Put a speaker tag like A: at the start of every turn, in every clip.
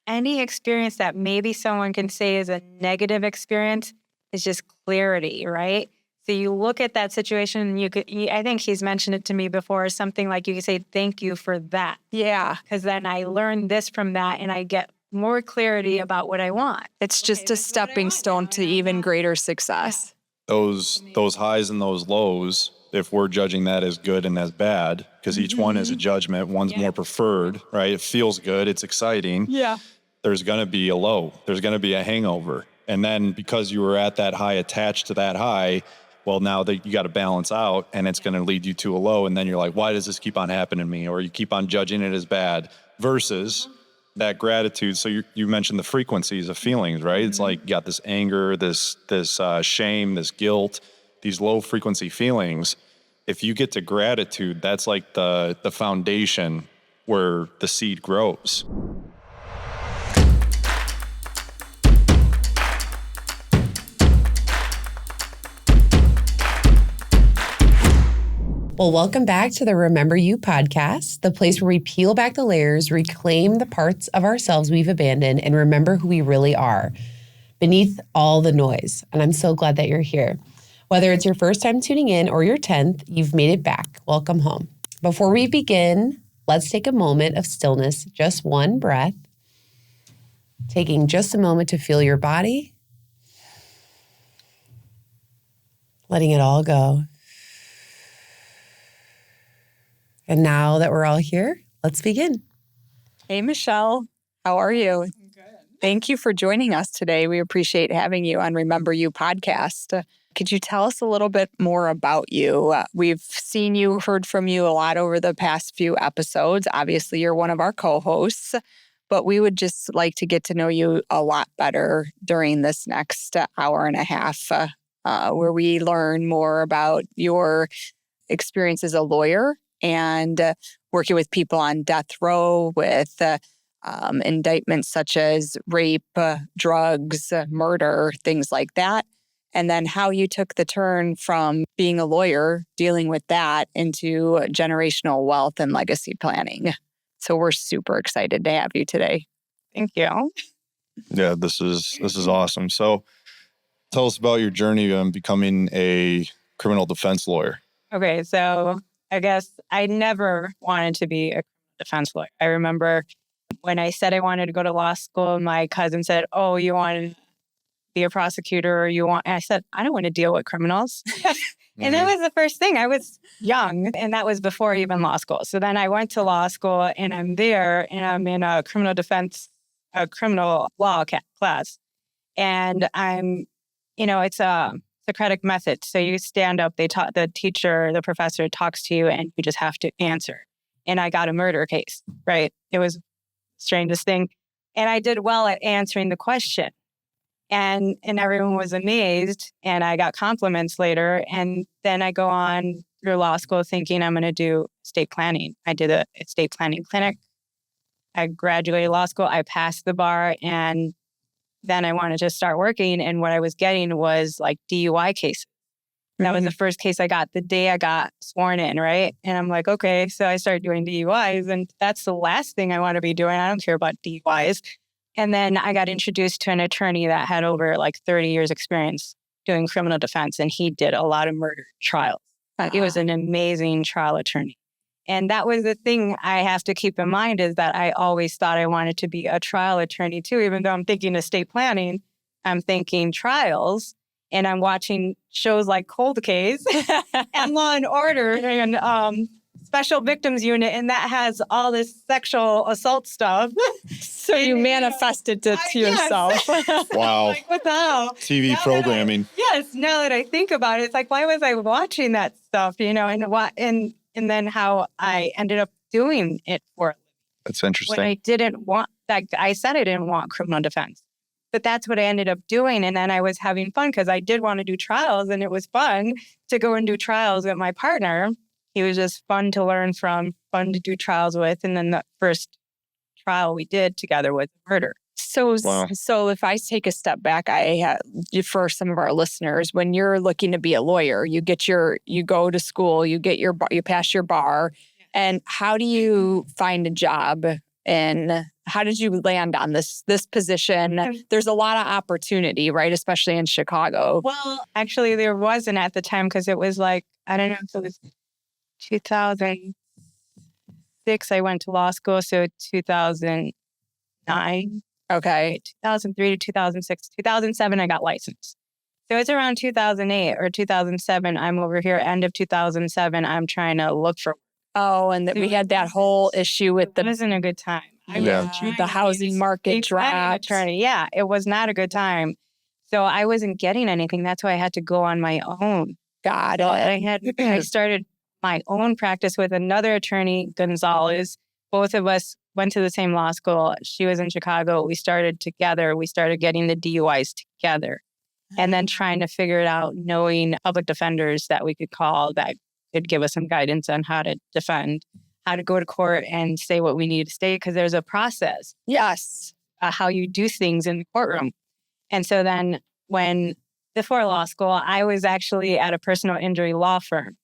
A: any experience that maybe someone can say is a negative experience is just clarity, right? So you look at that situation and I think he's mentioned it to me before, something like you can say, thank you for that.
B: Yeah.
A: Because then I learned this from that and I get more clarity about what I want.
B: It's just a stepping stone to even greater success.
C: Those highs and those lows, if we're judging that as good and as bad, because each one is a judgment, one's more preferred, right? It feels good, it's exciting.
B: Yeah.
C: There's going to be a low. There's going to be a hangover. And then because you were at that high, attached to that high, well, now that you got to balance out and it's going to lead you to a low. And then you're like, why does this keep on happening to me? Or you keep on judging it as bad versus that gratitude. So you mentioned the frequencies of feelings, right? It's like you got this anger, this shame, this guilt, these low frequency feelings. If you get to gratitude, that's like the foundation where the seed grows.
D: Well, welcome back to the Remember You podcast, the place where we peel back the layers, reclaim the parts of ourselves we've abandoned, and remember who we really are beneath all the noise. And I'm so glad that you're here. Whether it's your first time tuning in or your 10th, you've made it back. Welcome home. Before we begin, let's take a moment of stillness, just one breath, taking just a moment to feel your body, letting it all go. And now that we're all here, let's begin.
B: Hey, Michelle. How are you?
A: Good.
B: Thank you for joining us today. We appreciate having you on Remember You podcast. Could you tell us a little bit more about you? We've seen you, heard from you a lot over the past few episodes. Obviously, you're one of our co-hosts, but we would just like to get to know you a lot better during this next hour and a half, where we learn more about your experience as a lawyer and working with people on death row with indictments such as rape, drugs, murder, things like that. And then how you took the turn from being a lawyer, dealing with that, into generational wealth and legacy planning. So we're super excited to have you today.
A: Thank you.
C: Yeah, this is awesome. So tell us about your journey on becoming a criminal defense lawyer.
A: Okay, so I guess I never wanted to be a defense lawyer. I remember when I said I wanted to go to law school, my cousin said, oh, you want to be a prosecutor? And I said, I don't want to deal with criminals. And that was the first thing. I was young, and that was before even law school. So then I went to law school, and I'm there, and I'm in a criminal law class. And I'm, it's a Socratic method. So you stand up, the professor talks to you, and you just have to answer. And I got a murder case, right? It was the strangest thing. And I did well at answering the question. And everyone was amazed, and I got compliments later. And then I go on through law school thinking I'm going to do estate planning. I did a estate planning clinic. I graduated law school. I passed the bar, and then I wanted to start working. And what I was getting was like DUI cases. And that was the first case I got the day I got sworn in, right? And I'm like, okay, so I started doing DUIs, and that's the last thing I want to be doing. I don't care about DUIs. And then I got introduced to an attorney that had over like 30 years experience doing criminal defense, and he did a lot of murder trials. He was an amazing trial attorney. And that was the thing I have to keep in mind, is that I always thought I wanted to be a trial attorney too. Even though I'm thinking estate planning, I'm thinking trials, and I'm watching shows like Cold Case and Law and Order and Special Victims Unit, and that has all this sexual assault stuff.
B: So you manifested it to yourself.
C: Wow.
A: Like, what the hell?
C: TV programming.
A: Yes. Now that I think about it, it's like, why was I watching that stuff? And then how I ended up doing it for.
C: That's interesting.
A: When I didn't want that, I said I didn't want criminal defense, but that's what I ended up doing. And then I was having fun because I did want to do trials, and it was fun to go and do trials with my partner. He was just fun to learn from, fun to do trials with. And then the first trial we did together was murder.
B: So if I take a step back, for some of our listeners, when you're looking to be a lawyer, you go to school, you pass your bar, and how do you find a job in how did you land on this position? There's a lot of opportunity, right? Especially in Chicago.
A: Well, actually, there wasn't at the time because it was like, I don't know, so it was 2006, I went to law school. So 2009,
B: Okay.
A: 2003 to 2006, 2007, I got licensed. So it's around 2008 or 2007. I'm over here, end of 2007. I'm trying to look for.
B: Oh, and we had that whole issue with
A: It wasn't a good time.
B: the housing market dropped.
A: Yeah, it was not a good time. So I wasn't getting anything. That's why I had to go on my own.
B: Got
A: So
B: it.
A: I started my own practice with another attorney, Gonzalez. Both of us went to the same law school. She was in Chicago. We started together. We started getting the DUIs together and then trying to figure it out, knowing public defenders that we could call that could give us some guidance on how to defend, how to go to court and say what we need to say, because there's a process.
B: Yes.
A: How you do things in the courtroom. And so then before law school, I was actually at a personal injury law firm.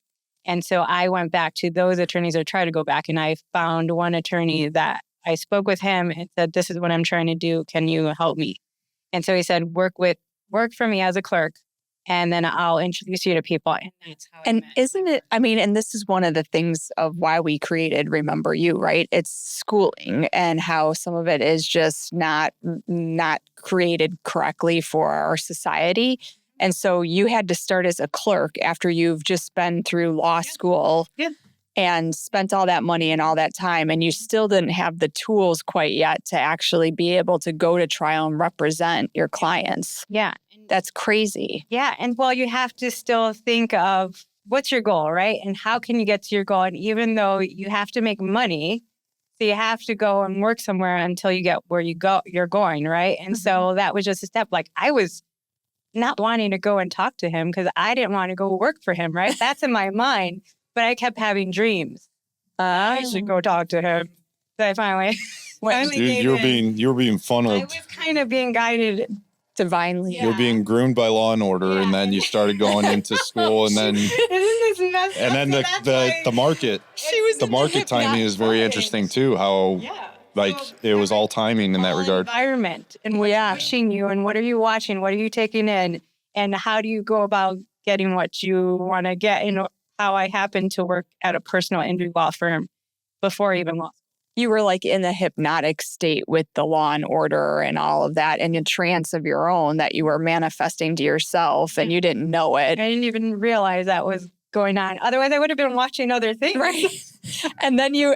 A: And so I went back to those attorneys or tried to go back, and I found one attorney that I spoke with him and said, this is what I'm trying to do. Can you help me? And so he said, work for me as a clerk, and then I'll introduce you to people. And that's how
B: And isn't it, I mean, and this is one of the things of why we created Remember You, right? It's schooling and how some of it is just not created correctly for our society. And so you had to start as a clerk after you've just been through law school and spent all that money and all that time, and you still didn't have the tools quite yet to actually be able to go to trial and represent your clients.
A: Yeah.
B: That's crazy.
A: Yeah. And well, you have to still think of what's your goal, right? And how can you get to your goal? And even though you have to make money, so you have to go and work somewhere until you get where you're going, right? And so that was just a step. Like I was not wanting to go and talk to him because I didn't want to go work for him, right? That's in my mind. But I kept having dreams. I should go talk to him. So I finally
C: You were being funneled.
A: I was kind of being guided
B: divinely.
C: You were being groomed by Law and Order, and then you started going into school, and then the market timing is very interesting too. How it was all timing in that regard.
A: Environment and what's pushing you, and what are you watching? What are you taking in, and how do you go about getting what you want to get? You know, how I happened to work at a personal injury law firm before even law.
B: You were like in a hypnotic state with the Law and Order and all of that, and a trance of your own that you were manifesting to yourself, and you didn't know it.
A: I didn't even realize that was going on. Otherwise, I would have been watching other things.
B: Right. And then you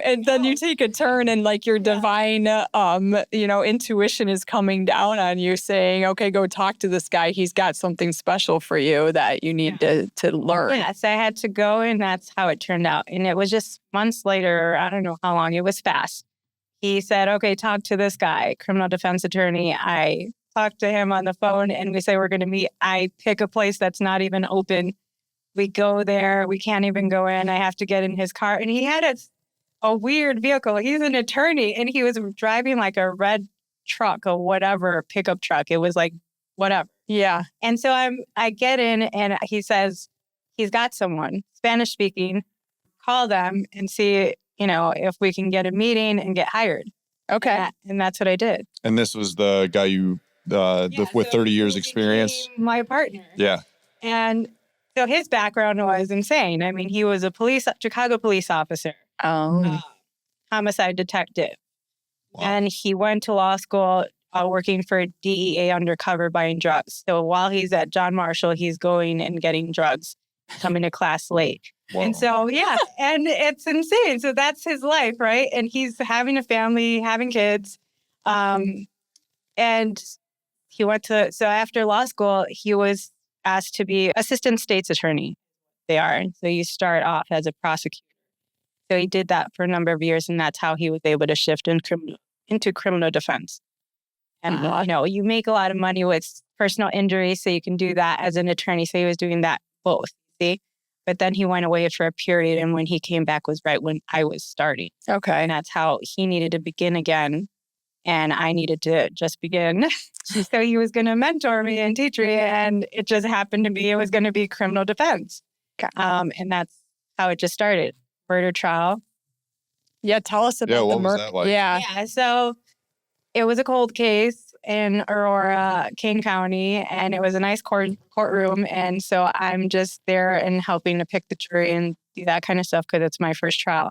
B: take a turn, and like your divine, intuition is coming down on you, saying, "Okay, go talk to this guy. He's got something special for you that you need to learn."
A: Yes, I had to go, and that's how it turned out. And it was just months later. I don't know how long. It was fast. He said, "Okay, talk to this guy, criminal defense attorney." I talked to him on the phone, and we say we're going to meet. I pick a place that's not even open. We go there. We can't even go in. I have to get in his car. And he had a weird vehicle. He's an attorney, and he was driving like a red truck or whatever, pickup truck. It was like whatever.
B: Yeah.
A: And so I get in, and he says he's got someone, Spanish speaking. Call them and see, if we can get a meeting and get hired.
B: Okay.
A: And that's what I did.
C: And this was the guy with 30 years experience?
A: My partner.
C: Yeah.
A: And so his background was insane. I mean, he was a Chicago police officer, homicide detective. Wow. And he went to law school working for DEA undercover buying drugs. So while he's at John Marshall, he's going and getting drugs, coming to class late. Wow. And so, and it's insane. So that's his life, right? And he's having a family, having kids. And he so after law school, he was asked to be assistant state's attorney. They are. So you start off as a prosecutor. So he did that for a number of years, and that's how he was able to shift into criminal defense. And, you make a lot of money with personal injury, so you can do that as an attorney. So he was doing that both, see? But then he went away for a period, and when he came back was right when I was starting.
B: Okay.
A: And that's how he needed to begin again, and I needed to just begin. So he was going to mentor me and teach me, and it just happened to be it was going to be criminal defense.
B: Okay.
A: And that's how it just started. Murder trial.
B: Yeah, tell us about
C: what
B: the murder.
C: Was that like?
A: Yeah. So It was a cold case in Aurora, Kane County, and it was a nice courtroom. And so I'm just there and helping to pick the jury and do that kind of stuff because it's my first trial.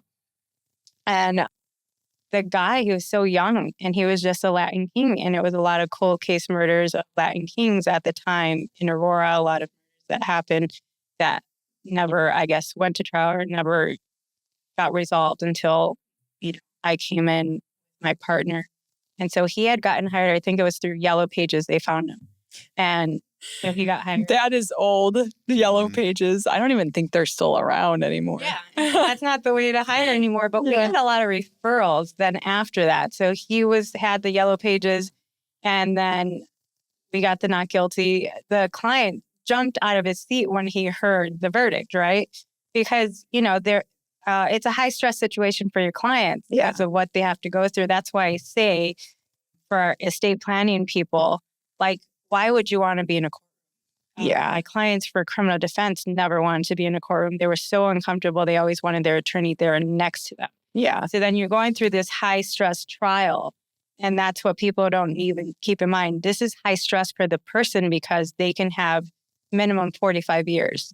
A: And the guy, he was so young and he was just a Latin king. And it was a lot of cold case murders of Latin kings at the time in Aurora, a lot of murders that happened that never, I guess, went to trial or never got resolved until I came in, my partner. And so he had gotten hired, I think it was through Yellow Pages, they found him. And so he got hired.
B: That is old. The Yellow Pages. I don't even think they're still around anymore.
A: Yeah, that's not the way to hire anymore. But we had a lot of referrals then after that. So he had the Yellow Pages, and then we got the not guilty. The client jumped out of his seat when he heard the verdict, right? Because, it's a high stress situation for your clients because of what they have to go through. That's why I say for our estate planning people, like, why would you want to be in a courtroom? My clients for criminal defense never wanted to be in a courtroom. They were so uncomfortable. They always wanted their attorney there next to them.
B: Yeah.
A: So then you're going through this high stress trial. And that's what people don't even keep in mind. This is high stress for the person because they can have minimum 45 years.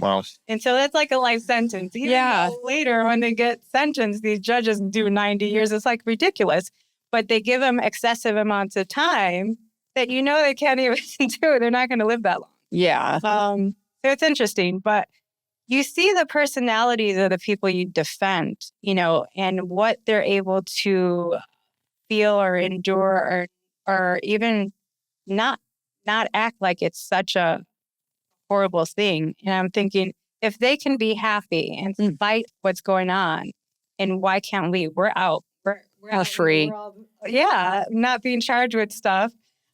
C: Wow.
A: And so that's like a life sentence. Even though later when they get sentenced, these judges do 90 years. It's like ridiculous. But they give them excessive amounts of time that they can't even do. They're not going to live that long.
B: Yeah.
A: So it's interesting. But you see the personalities of the people you defend, and what they're able to feel or endure or even not act like it's such a horrible thing. And I'm thinking, if they can be happy and fight what's going on, and why can't we? We're out. We're out
B: free.
A: Not being charged with stuff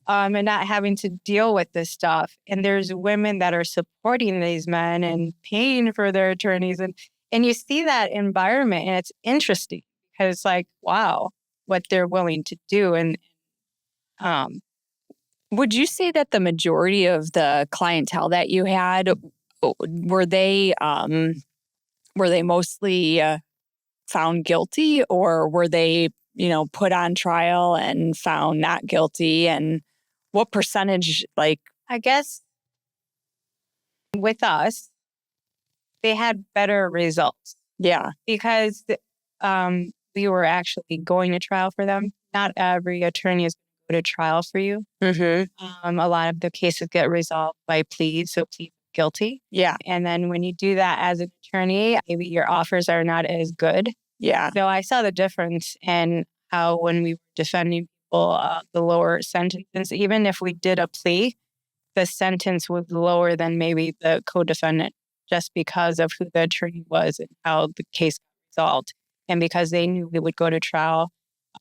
A: and not having to deal with this stuff. And there's women that are supporting these men and paying for their attorneys. And you see that environment, and it's interesting because it's like, wow, what they're willing to do. And
B: would you say that the majority of the clientele that you had, were they mostly found guilty, or were they, put on trial and found not guilty? And what percentage, I
A: guess with us, they had better results.
B: Yeah.
A: Because we were actually going to trial for them. Not every attorney is going to go to trial for you.
B: Mm-hmm.
A: A lot of the cases get resolved by pleas, so plead guilty.
B: Yeah.
A: And then when you do that as an attorney, maybe your offers are not as good.
B: Yeah.
A: So I saw the difference in how when we were defending people, the lower sentences, even if we did a plea, the sentence was lower than maybe the co-defendant just because of who the attorney was and how the case got resolved. And because they knew we would go to trial,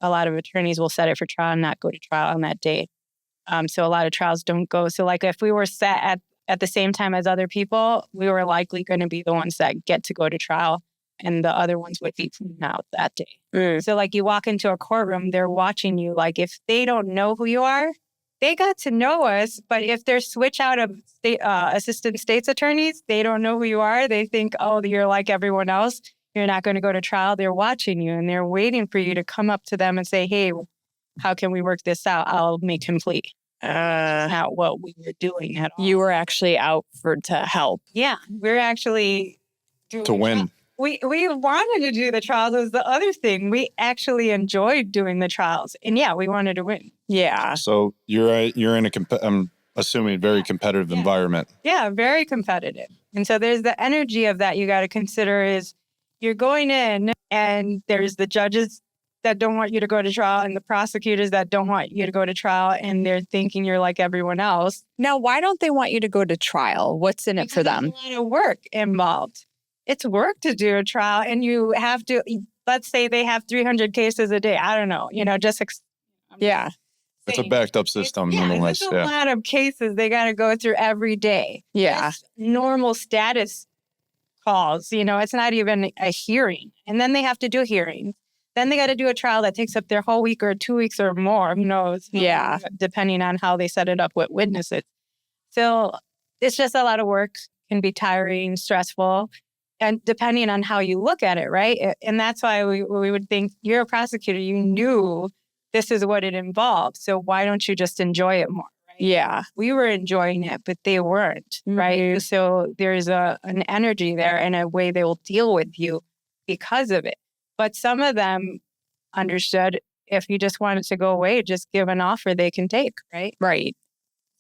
A: a lot of attorneys will set it for trial and not go to trial on that date. So a lot of trials don't go. So like if we were set at the same time as other people, we were likely going to be the ones that get to go to trial, and the other ones would be thrown out that day. So like you walk into a courtroom, they're watching you. Like if they don't know who you are, they got to know us. But if they're switch out of assistant state's attorneys, they don't know who you are. They think, oh, you're like everyone else. You're not going to go to trial. They're watching you and they're waiting for you to come up to them and say, hey, how can we work this out? I'll make him plea. That's not what we were doing at all.
B: You were actually out to help.
A: Yeah, we're actually
C: to win.
A: We wanted to do the trials. Was the other thing. We actually enjoyed doing the trials, and we wanted to win.
B: Yeah.
C: So you're in I'm assuming very competitive environment.
A: Yeah, very competitive. And so there's the energy of that you got to consider is you're going in, and there's the judges that don't want you to go to trial and the prosecutors that don't want you to go to trial, and they're thinking you're like everyone else.
B: Now, why don't they want you to go to trial? What's in it for them?
A: There's a lot of work involved. It's work to do a trial, and you have to, let's say they have 300 cases a day. I don't know,
B: Yeah.
C: It's a backed up system.
A: It's a lot of cases they got to go through every day.
B: Yeah.
A: It's normal status calls, it's not even a hearing. And then they have to do hearings. Then they got to do a trial that takes up their whole week or 2 weeks or more. Who knows?
B: Yeah.
A: Depending on how they set it up with witnesses. So it's just a lot of work, can be tiring, stressful, and depending on how you look at it, right? And that's why we would think you're a prosecutor. You knew this is what it involves. So why don't you just enjoy it more? Right?
B: Yeah.
A: We were enjoying it, but they weren't, right? So there's an energy there and a way they will deal with you because of it. But some of them understood if you just wanted to go away, just give an offer they can take, right?
B: Right.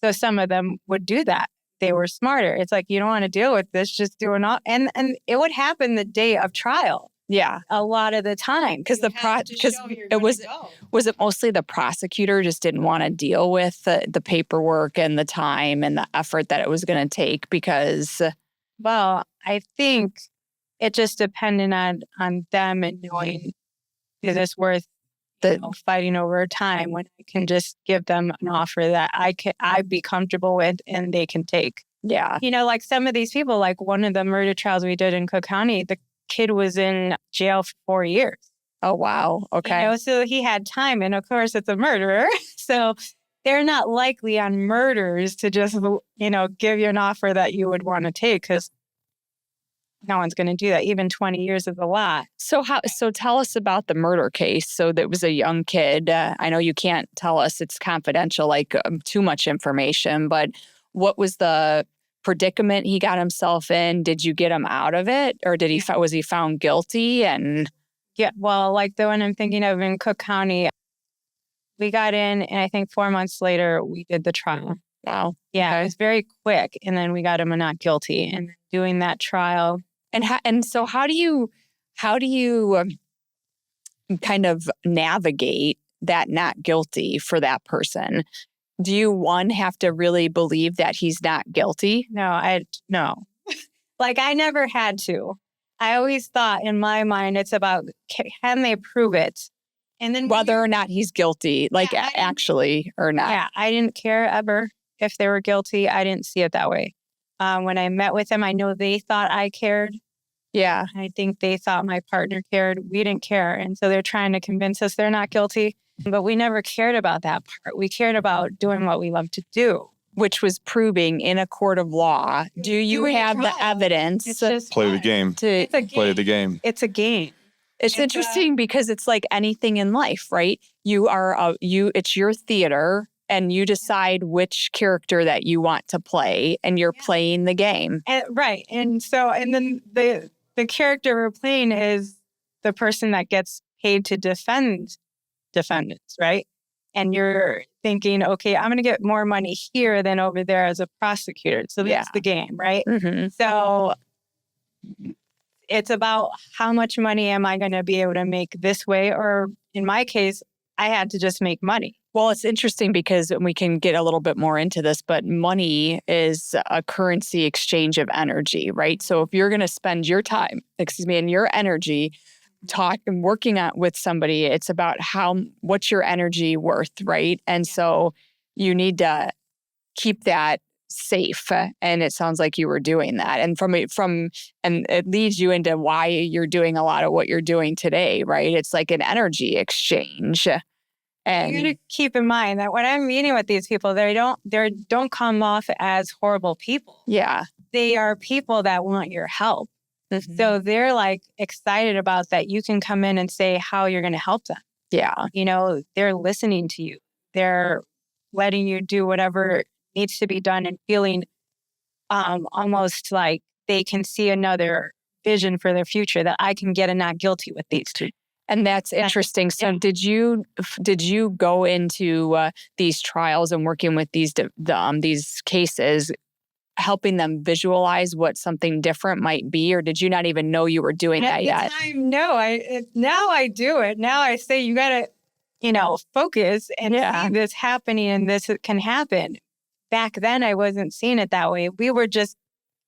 A: So some of them would do that. They were smarter. It's like, you don't want to deal with this, just do an offer. And it would happen the day of trial.
B: Yeah.
A: A lot of the time.
B: Because was it mostly the prosecutor just didn't want to deal with the paperwork and the time and the effort that it was going to take because...
A: Well, I think it just depended on them and knowing, is this worth fighting over time when I can just give them an offer that I'd be comfortable with and they can take.
B: Yeah.
A: Like some of these people, like one of the murder trials we did in Cook County, the kid was in jail for 4 years.
B: Oh, wow. Okay.
A: So he had time. And of course, it's a murderer. So they're not likely on murders to just, give you an offer that you would want to take because no one's going to do that. Even 20 years is a lot.
B: So tell us about the murder case. So that was a young kid. I know you can't tell us, it's confidential, too much information, but what was the predicament he got himself in? Did you get him out of it, or was he found guilty? And
A: yeah, well, like the one I'm thinking of in Cook County, we got in, and I think 4 months later we did the trial.
B: Wow.
A: Yeah,
B: Okay.
A: it was very quick, and then we got him a not guilty. And doing that trial,
B: so how do you kind of navigate that not guilty for that person? Do you, one, have to really believe that he's not guilty?
A: No. I never had to. I always thought in my mind, it's about, can they prove it? And then
B: whether or not he's guilty, actually or not.
A: Yeah, I didn't care ever if they were guilty. I didn't see it that way. When I met with them, I know they thought I cared.
B: Yeah.
A: I think they thought my partner cared. We didn't care. And so they're trying to convince us they're not guilty. But we never cared about that part. We cared about doing what we love to do.
B: Which was proving in a court of law. Do you have the evidence?
A: It's just
C: Play the game. Play the game.
A: It's a game.
B: It's interesting because it's like anything in life, right? It's your theater and you decide which character that you want to play and you're playing the game.
A: Right. And then the character we're playing is the person that gets paid to defend defendants, right? And you're thinking, okay, I'm going to get more money here than over there as a prosecutor. So that's the game, right?
B: Mm-hmm.
A: So it's about how much money am I going to be able to make this way? Or in my case, I had to just make money.
B: Well, it's interesting because we can get a little bit more into this, but money is a currency exchange of energy, right? So if you're going to spend your time, and your energy working with somebody, it's about what's your energy worth, right? And so you need to keep that safe. And it sounds like you were doing that. And and it leads you into why you're doing a lot of what you're doing today, right? It's like an energy exchange. And
A: you got to keep in mind that when I'm meeting with these people, they don't come off as horrible people.
B: Yeah.
A: They are people that want your help. Mm-hmm. So they're excited about that. You can come in and say how you're going to help them.
B: Yeah.
A: They're listening to you. They're letting you do whatever needs to be done and feeling almost like they can see another vision for their future, that I can get a not guilty with these two.
B: And that's interesting. So did you go into these trials and working with these cases, helping them visualize what something different might be, or did you not even know you were doing that yet?
A: No, now I do it. Now I say you got to, focus and see this happening and this can happen. Back then, I wasn't seeing it that way. We were just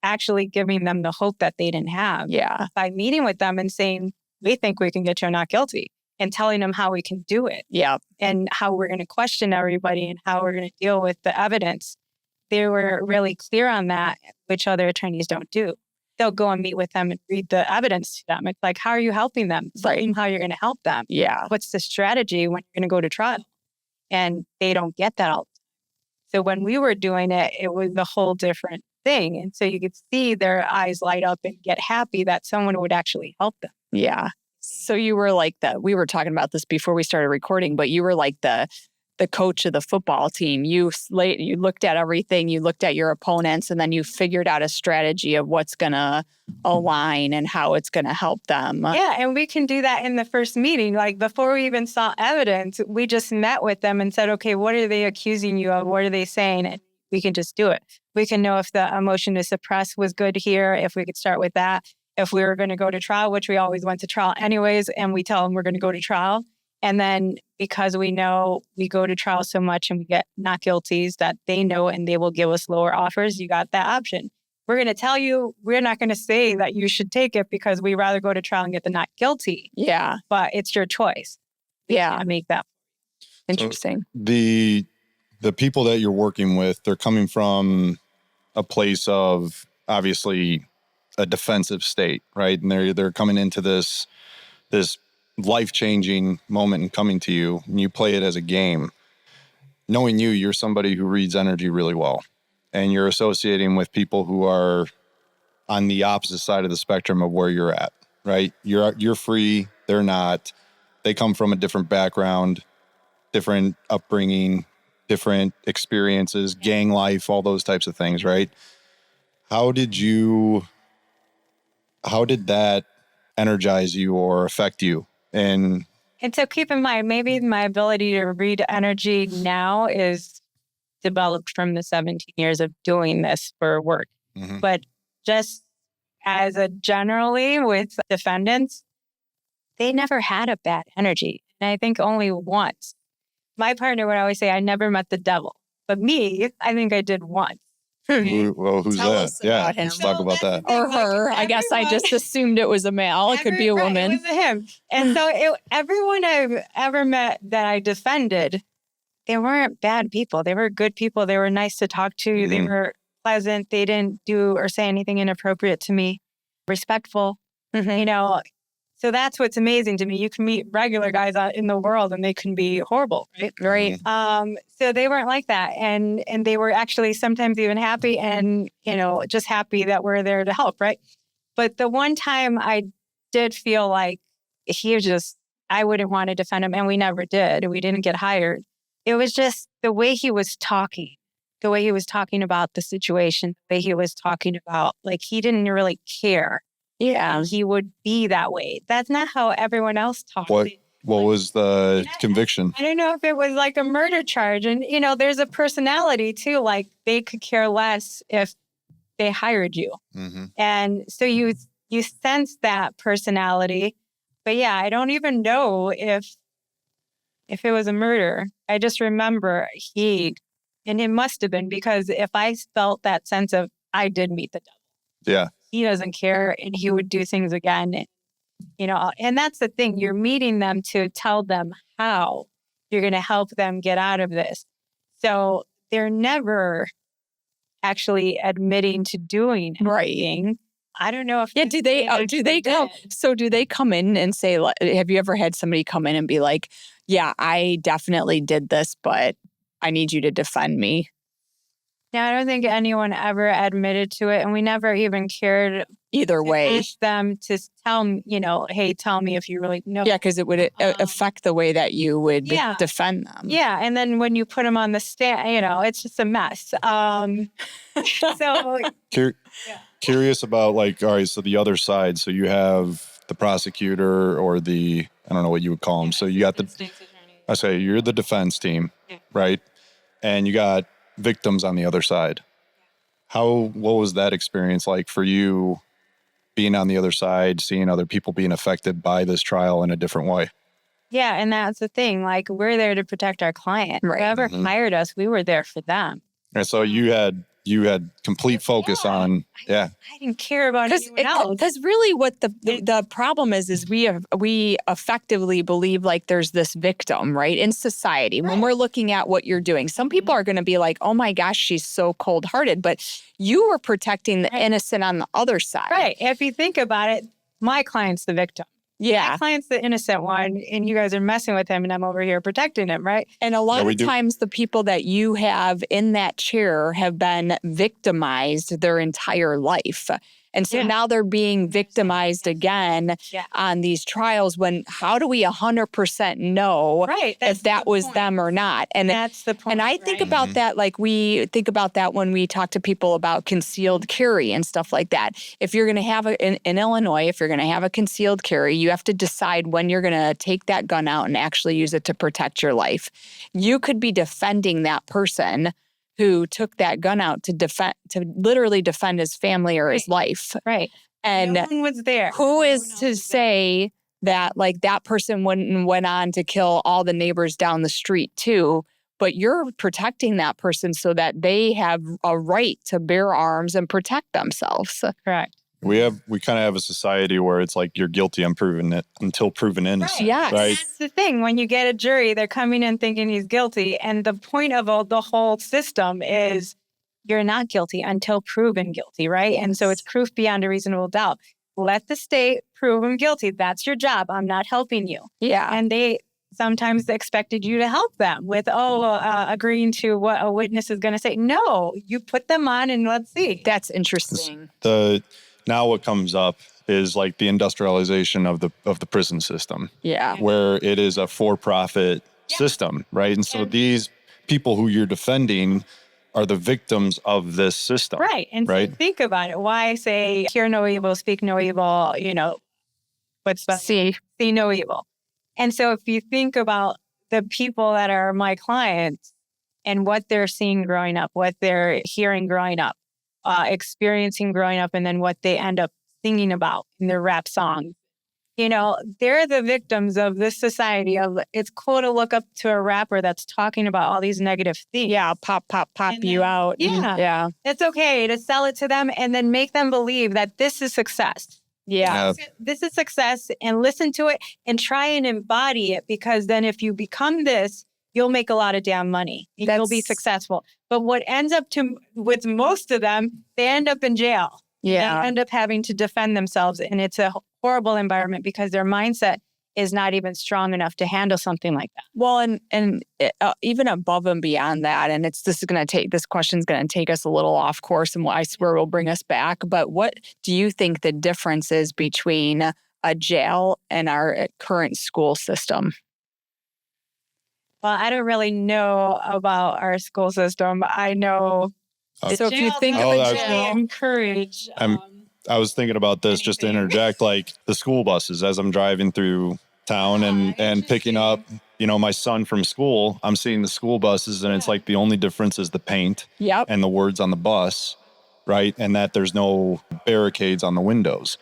A: actually giving them the hope that they didn't have.
B: Yeah.
A: By meeting with them and saying, we think we can get you not guilty, and telling them how we can do it.
B: Yeah.
A: And how we're going to question everybody and how we're going to deal with the evidence. They were really clear on that, which other attorneys don't do. They'll go and meet with them and read the evidence to them. It's like, how are you helping them? Tell them how you're going to help them.
B: Yeah.
A: What's the strategy when you're going to go to trial? And they don't get that all the time. So when we were doing it, it was a whole different thing. And so you could see their eyes light up and get happy that someone would actually help them.
B: Yeah. So you were like we were talking about this before we started recording, but you were like the coach of the football team. You looked at everything, you looked at your opponents, and then you figured out a strategy of what's going to align and how it's going to help them.
A: Yeah, and we can do that in the first meeting. Like before we even saw evidence, we just met with them and said, okay, what are they accusing you of? What are they saying? And we can just do it. We can know if the emotion to suppress was good here, if we could start with that. If we were going to go to trial, which we always went to trial anyways, and we tell them we're going to go to trial. And then because we know we go to trial so much and we get not guilties that they know and they will give us lower offers, you got that option. We're going to tell you, we're not going to say that you should take it because we rather go to trial and get the not guilty.
B: Yeah.
A: But it's your choice.
B: Yeah.
A: I make that.
B: Interesting.
C: So the people that you're working with, they're coming from a place of obviously a defensive state, right? And they're coming into this life-changing moment and coming to you, and you play it as a game. Knowing you're somebody who reads energy really well, and you're associating with people who are on the opposite side of the spectrum of where you're at, right? You're free, they're not. They come from a different background, different upbringing, different experiences, gang life, all those types of things, right? How did that energize you or affect you? And
A: so keep in mind, maybe my ability to read energy now is developed from the 17 years of doing this for work.
C: Mm-hmm.
A: But just as a generally with defendants, they never had a bad energy. And I think only once. My partner would always say, I never met the devil. But me, I think I did once.
C: Who's
B: Tell
C: that?
B: us
C: Yeah,
B: about him.
C: let's talk about that.
B: Or her. I guess I just assumed it was a male. It could be a woman.
A: It was him. And so everyone I've ever met that I defended, they weren't bad people. They were good people. They were nice to talk to.
C: Mm-hmm.
A: They were pleasant. They didn't do or say anything inappropriate to me. Respectful, So that's what's amazing to me. You can meet regular guys out in the world and they can be horrible, right?
B: Right.
A: So they weren't like that. And they were actually sometimes even happy and, just happy that we're there to help, right? But the one time I did feel like I wouldn't want to defend him, and we never did. We didn't get hired. It was just the way he was talking about the situation, the way he was talking about, like he didn't really care. Yeah, he would be that way. That's not how everyone else talks.
C: What was the conviction?
A: I don't know if it was like a murder charge. And, there's a personality too. Like they could care less if they hired you.
C: Mm-hmm.
A: And so you sense that personality. But yeah, I don't even know if it was a murder. I just remember and it must have been, because if I felt that sense of, I did meet the devil.
C: Yeah.
A: He doesn't care and he would do things again. And that's the thing. You're meeting them to tell them how you're going to help them get out of this. So they're never actually admitting to doing anything. I don't know if
B: do they come in and say, have you ever had somebody come in and be like, yeah, I definitely did this, but I need you to defend me?
A: No, I don't think anyone ever admitted to it. And we never even cared
B: either way.
A: Ask them to tell me, hey, tell me if you really know.
B: Yeah, because it would affect the way that you would defend them.
A: Yeah. And then when you put them on the stand, it's just a mess. So
C: curious about all right, so the other side. So you have the prosecutor or I don't know what you would call them. So you got you're the defense team, right? And you got victims on the other side. What was that experience like for you, being on the other side, seeing other people being affected by this trial in a different way?
A: Yeah, and that's the thing. Like, we're there to protect our client.
B: Right.
A: Whoever hired us, we were there for them.
C: And so you had complete focus on.
A: I didn't care about anyone else.
B: Because really what the problem is we effectively believe like there's this victim, right, in society. Right. When we're looking at what you're doing, some people are going to be like, oh my gosh, she's so cold-hearted. But you were protecting the innocent on the other side.
A: Right. If you think about it, my client's the victim.
B: Yeah.
A: My client's the innocent one, and you guys are messing with him, and I'm over here protecting him, right?
B: And a lot of times the people that you have in that chair have been victimized their entire life. And so now they're being victimized again on these trials when how do we 100% know if that was them or not? And
A: that's the point.
B: And I think about that, like we think about that when we talk to people about concealed carry and stuff like that. If you're going to have in Illinois, if you're going to have a concealed carry, you have to decide when you're going to take that gun out and actually use it to protect your life. You could be defending that person who took that gun out to literally defend his family or his life.
A: Right.
B: And
A: no one was there.
B: Who is to say that like that person went on to kill all the neighbors down the street too? But you're protecting that person so that they have a right to bear arms and protect themselves.
A: Correct.
C: We kind of have a society where it's like you're guilty until proven innocent.
A: Right.
B: Yes.
C: Right.
A: That's the thing. When you get a jury, they're coming in thinking he's guilty. And the point of the whole system is you're not guilty until proven guilty, right?
B: Yes.
A: And so it's proof beyond a reasonable doubt. Let the state prove him guilty. That's your job. I'm not helping you.
B: Yeah.
A: And they sometimes expected you to help them with, agreeing to what a witness is going to say. No, you put them on and let's see.
B: That's interesting.
C: Now what comes up is like the industrialization of the prison system.
B: Yeah.
C: Where it is a for-profit system, right? And so these people who you're defending are the victims of this system.
A: Right. And so think about it. Why say, hear no evil, speak no evil, see no evil. And so if you think about the people that are my clients and what they're seeing growing up, what they're hearing growing up, experiencing growing up, and then what they end up singing about in their rap songs, they're the victims of this society. It's cool to look up to a rapper that's talking about all these negative things.
B: Yeah, pop you out.
A: Yeah. It's okay to sell it to them and then make them believe that this is success.
B: Yeah.
A: This is success, and listen to it and try and embody it, because then if you become this, you'll make a lot of damn money. You'll be successful. But what ends up with most of them, they end up in jail.
B: Yeah.
A: They end up having to defend themselves. And it's a horrible environment because their mindset is not even strong enough to handle something like that.
B: Well, and even above and beyond that, and this question's going to take us a little off course, and I swear will bring us back. But what do you think the difference is between a jail and our current school system?
A: Well, I don't really know about our school system. I know.
B: So if you think of a jail,
A: encourage.
C: I was thinking about this just to interject, like the school buses as I'm driving through town and picking up, my son from school. I'm seeing the school buses, and it's like the only difference is the paint and the words on the bus, right? And that there's no barricades on the windows.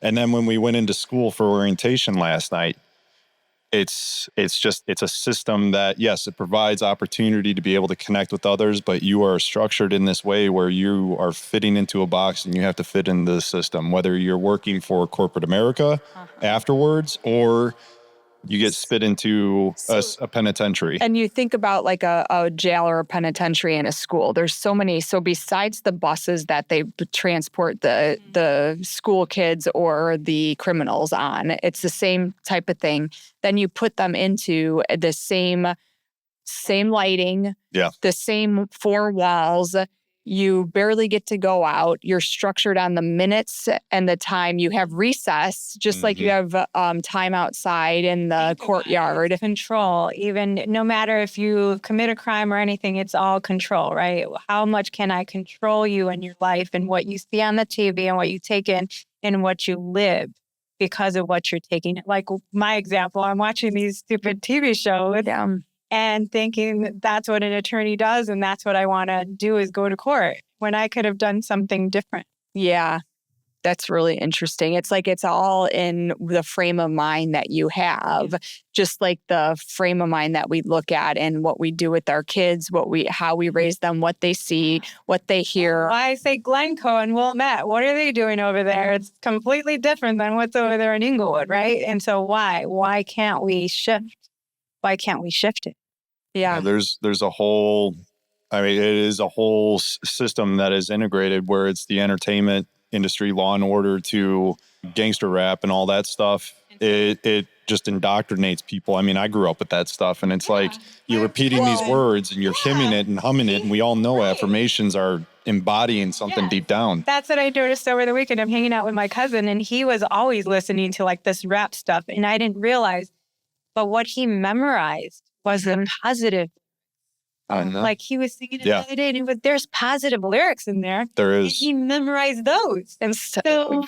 C: And then when we went into school for orientation last night, it's a system that, yes, it provides opportunity to be able to connect with others, but you are structured in this way where you are fitting into a box and you have to fit in the system, whether you're working for corporate America afterwards or you get spit into a penitentiary.
B: And you think about like a jail or a penitentiary and a school. There's so many. So besides the buses that they transport the school kids or the criminals on, it's the same type of thing. Then you put them into the same lighting, the same four walls. You barely get to go out. You're structured on the minutes and the time. You have recess, just like you have time outside in the courtyard.
A: Control, even no matter if you commit a crime or anything, it's all control, right? How much can I control you and your life and what you see on the TV and what you take in and what you live because of what you're taking? Like my example, I'm watching these stupid TV shows. And thinking that's what an attorney does and that's what I want to do is go to court when I could have done something different.
B: Yeah, that's really interesting. It's like it's all in the frame of mind that you have, just like the frame of mind that we look at and what we do with our kids, how we raise them, what they see, what they hear.
A: Well, I say Glencoe and Wilmette, what are they doing over there? It's completely different than what's over there in Inglewood, right? And so why can't we shift? Why can't we shift it?
B: Yeah.
C: There's a whole, it is a whole system that is integrated where it's the entertainment industry, Law and Order to gangster rap and all that stuff. It just indoctrinates people. I grew up with that stuff, and it's like you're repeating these words and you're hymning it and humming it, and we all know affirmations are embodying something deep down.
A: That's what I noticed over the weekend. I'm hanging out with my cousin, and he was always listening to like this rap stuff, and I didn't realize. But what he memorized was the positive. Like he was singing it the other day, and there's positive lyrics in there.
C: There is.
A: And he memorized those. And so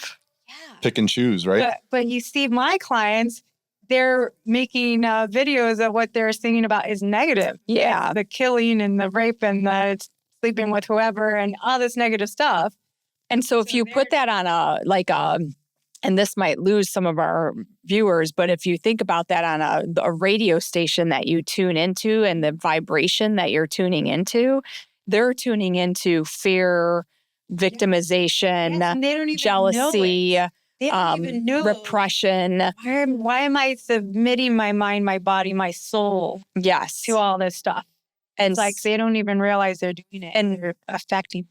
C: pick and choose, right?
A: But you see, my clients, they're making videos of what they're singing about is negative. Yeah, the killing and the rape and the sleeping with whoever and all this negative stuff.
B: And so if you put that on and this might lose some of our viewers, but if you think about that on a radio station that you tune into and the vibration that you're tuning into, they're tuning into fear, victimization, jealousy, repression.
A: Why am I submitting my mind, my body, my soul to all this stuff? And it's like they don't even realize they're doing it and they're affecting.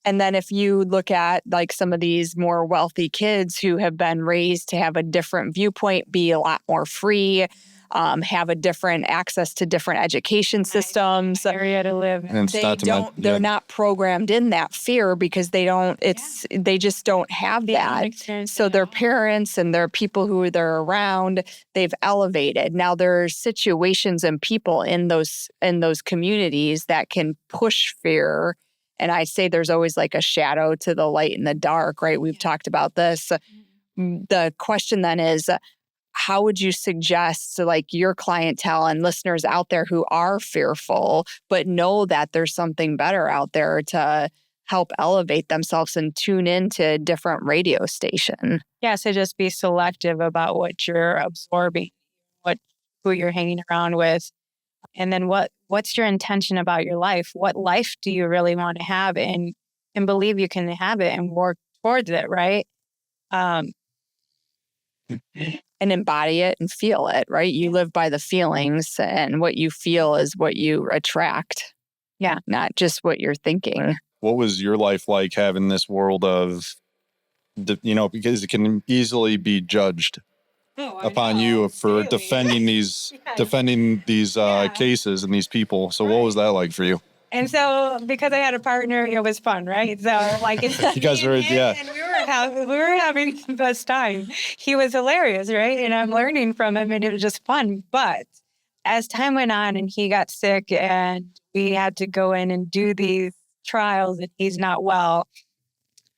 B: And then if you look at like some of these more wealthy kids who have been raised to have a different viewpoint, be a lot more free, have a different access to different education systems.
A: Area to live.
C: And
B: they're not programmed in that fear because they just don't have that. So their parents and their people who they're around, they've elevated. Now there's situations and people in those communities that can push fear. And I say there's always like a shadow to the light in the dark, right? We've talked about this. The question then is, how would you suggest to like your clientele and listeners out there who are fearful, but know that there's something better out there to help elevate themselves and tune into a different radio station?
A: Yeah, so just be selective about what you're absorbing, who you're hanging around with. And then what's your intention about your life? What life do you really want to have and believe you can have it and work towards it, right?
B: And embody it and feel it, right? You live by the feelings, and what you feel is what you attract.
A: Yeah.
B: Not just what you're thinking.
C: What was your life like having this world of, because it can easily be judged upon you for defending these cases and these people. So what was that like for you?
A: And so because I had a partner, it was fun, right? So like it's
C: you guys were,
A: and we were having the best time. He was hilarious, right? And I'm learning from him and it was just fun. But as time went on and he got sick and we had to go in and do these trials and he's not well,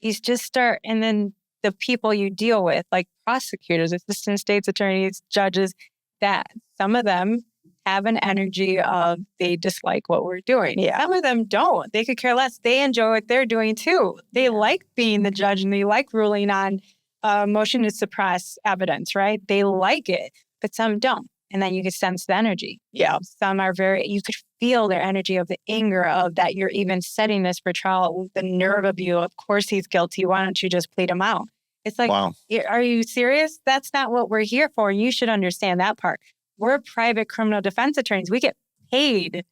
A: and then the people you deal with, like prosecutors, assistant state's attorneys, judges, that some of them have an energy of they dislike what we're doing. Yeah. Some of them don't. They could care less. They enjoy what they're doing too. They like being the judge and they like ruling on motion to suppress evidence, right? They like it, but some don't. And then you can sense the energy. Yeah. Some are you could feel their energy of the anger of that you're even setting this for trial, the nerve of you. Of course he's guilty. Why don't you just plead him out? It's like, wow. Are you serious? That's not what we're here for. You should understand that part. We're private criminal defense attorneys. We get paid.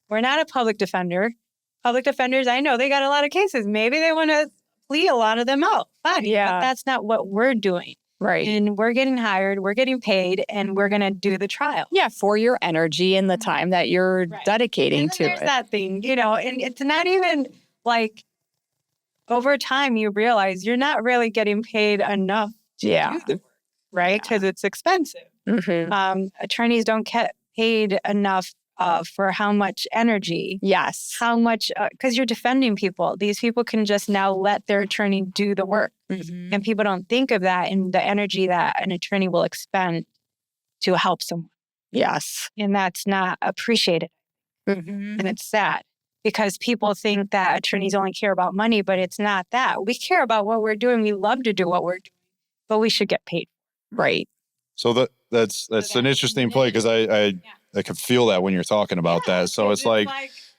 A: We're not a public defender. Public defenders, I know they got a lot of cases. Maybe they want to plea a lot of them out. Fine. Yeah. But that's not what we're doing.
B: Right.
A: And we're getting hired, we're getting paid, and we're going to do the trial.
B: Yeah, for your energy and the time that you're dedicating to
A: there's that thing, and it's not even like over time you realize you're not really getting paid enough to do the work, right? Because it's expensive.
B: Mm-hmm.
A: Attorneys don't get paid enough for how much energy.
B: Yes.
A: How much, because you're defending people. These people can just now let their attorney do the work.
B: Mm-hmm.
A: And people don't think of that and the energy that an attorney will expend to help someone.
B: Yes.
A: And that's not appreciated.
B: Mm-hmm.
A: And it's sad because people think that attorneys only care about money, but it's not that. We care about what we're doing. We love to do what we're doing, but we should get paid.
B: Right.
C: So that's an interesting play because I could feel that when you're talking about that. So it's like,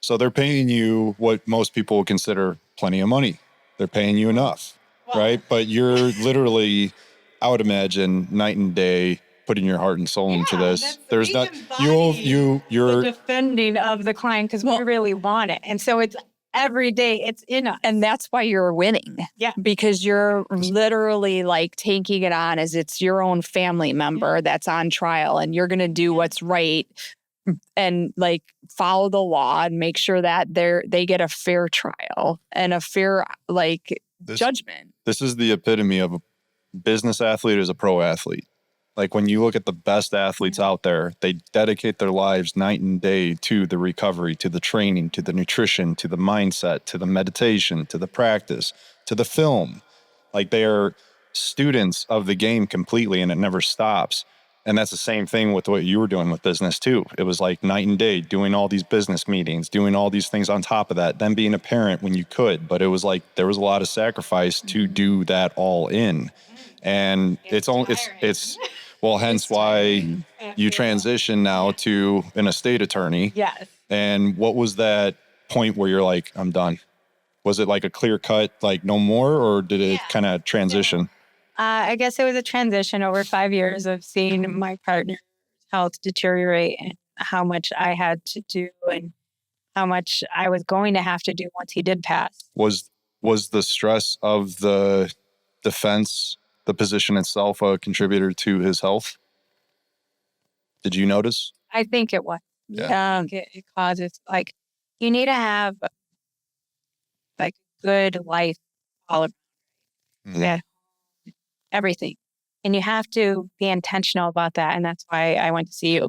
C: so they're paying you what most people would consider plenty of money. They're paying you enough, right? But you're literally, I would imagine, night and day putting your heart and soul into this. There's not you're
A: the defending of the client because we really want it, and so it's. Every day it's in us.
B: And that's why you're winning.
A: Yeah.
B: Because you're literally like taking it on as it's your own family member that's on trial and you're going to do what's right and like follow the law and make sure that they get a fair trial and a fair judgment.
C: This is the epitome of a business athlete as a pro athlete. Like when you look at the best athletes out there, they dedicate their lives night and day to the recovery, to the training, to the nutrition, to the mindset, to the meditation, to the practice, to the film. Like they are students of the game completely, and it never stops. And that's the same thing with what you were doing with business too. It was like night and day, doing all these business meetings, doing all these things on top of that, then being a parent when you could. But it was like there was a lot of sacrifice to do that all in. And it's hence why you transition now to an estate attorney.
A: Yes.
C: And what was that point where you're like, I'm done? Was it like a clear cut, like no more, or did it kind of transition?
A: I guess it was a transition over 5 years of seeing my partner's health deteriorate and how much I had to do and how much I was going to have to do once he did pass.
C: Was the stress of the defense, the position itself, a contributor to his health? Did you notice?
A: I think it was.
C: Yeah.
A: It causes, like, you need to have like good life all around. Yeah. Everything. And you have to be intentional about that. And that's why I went to see you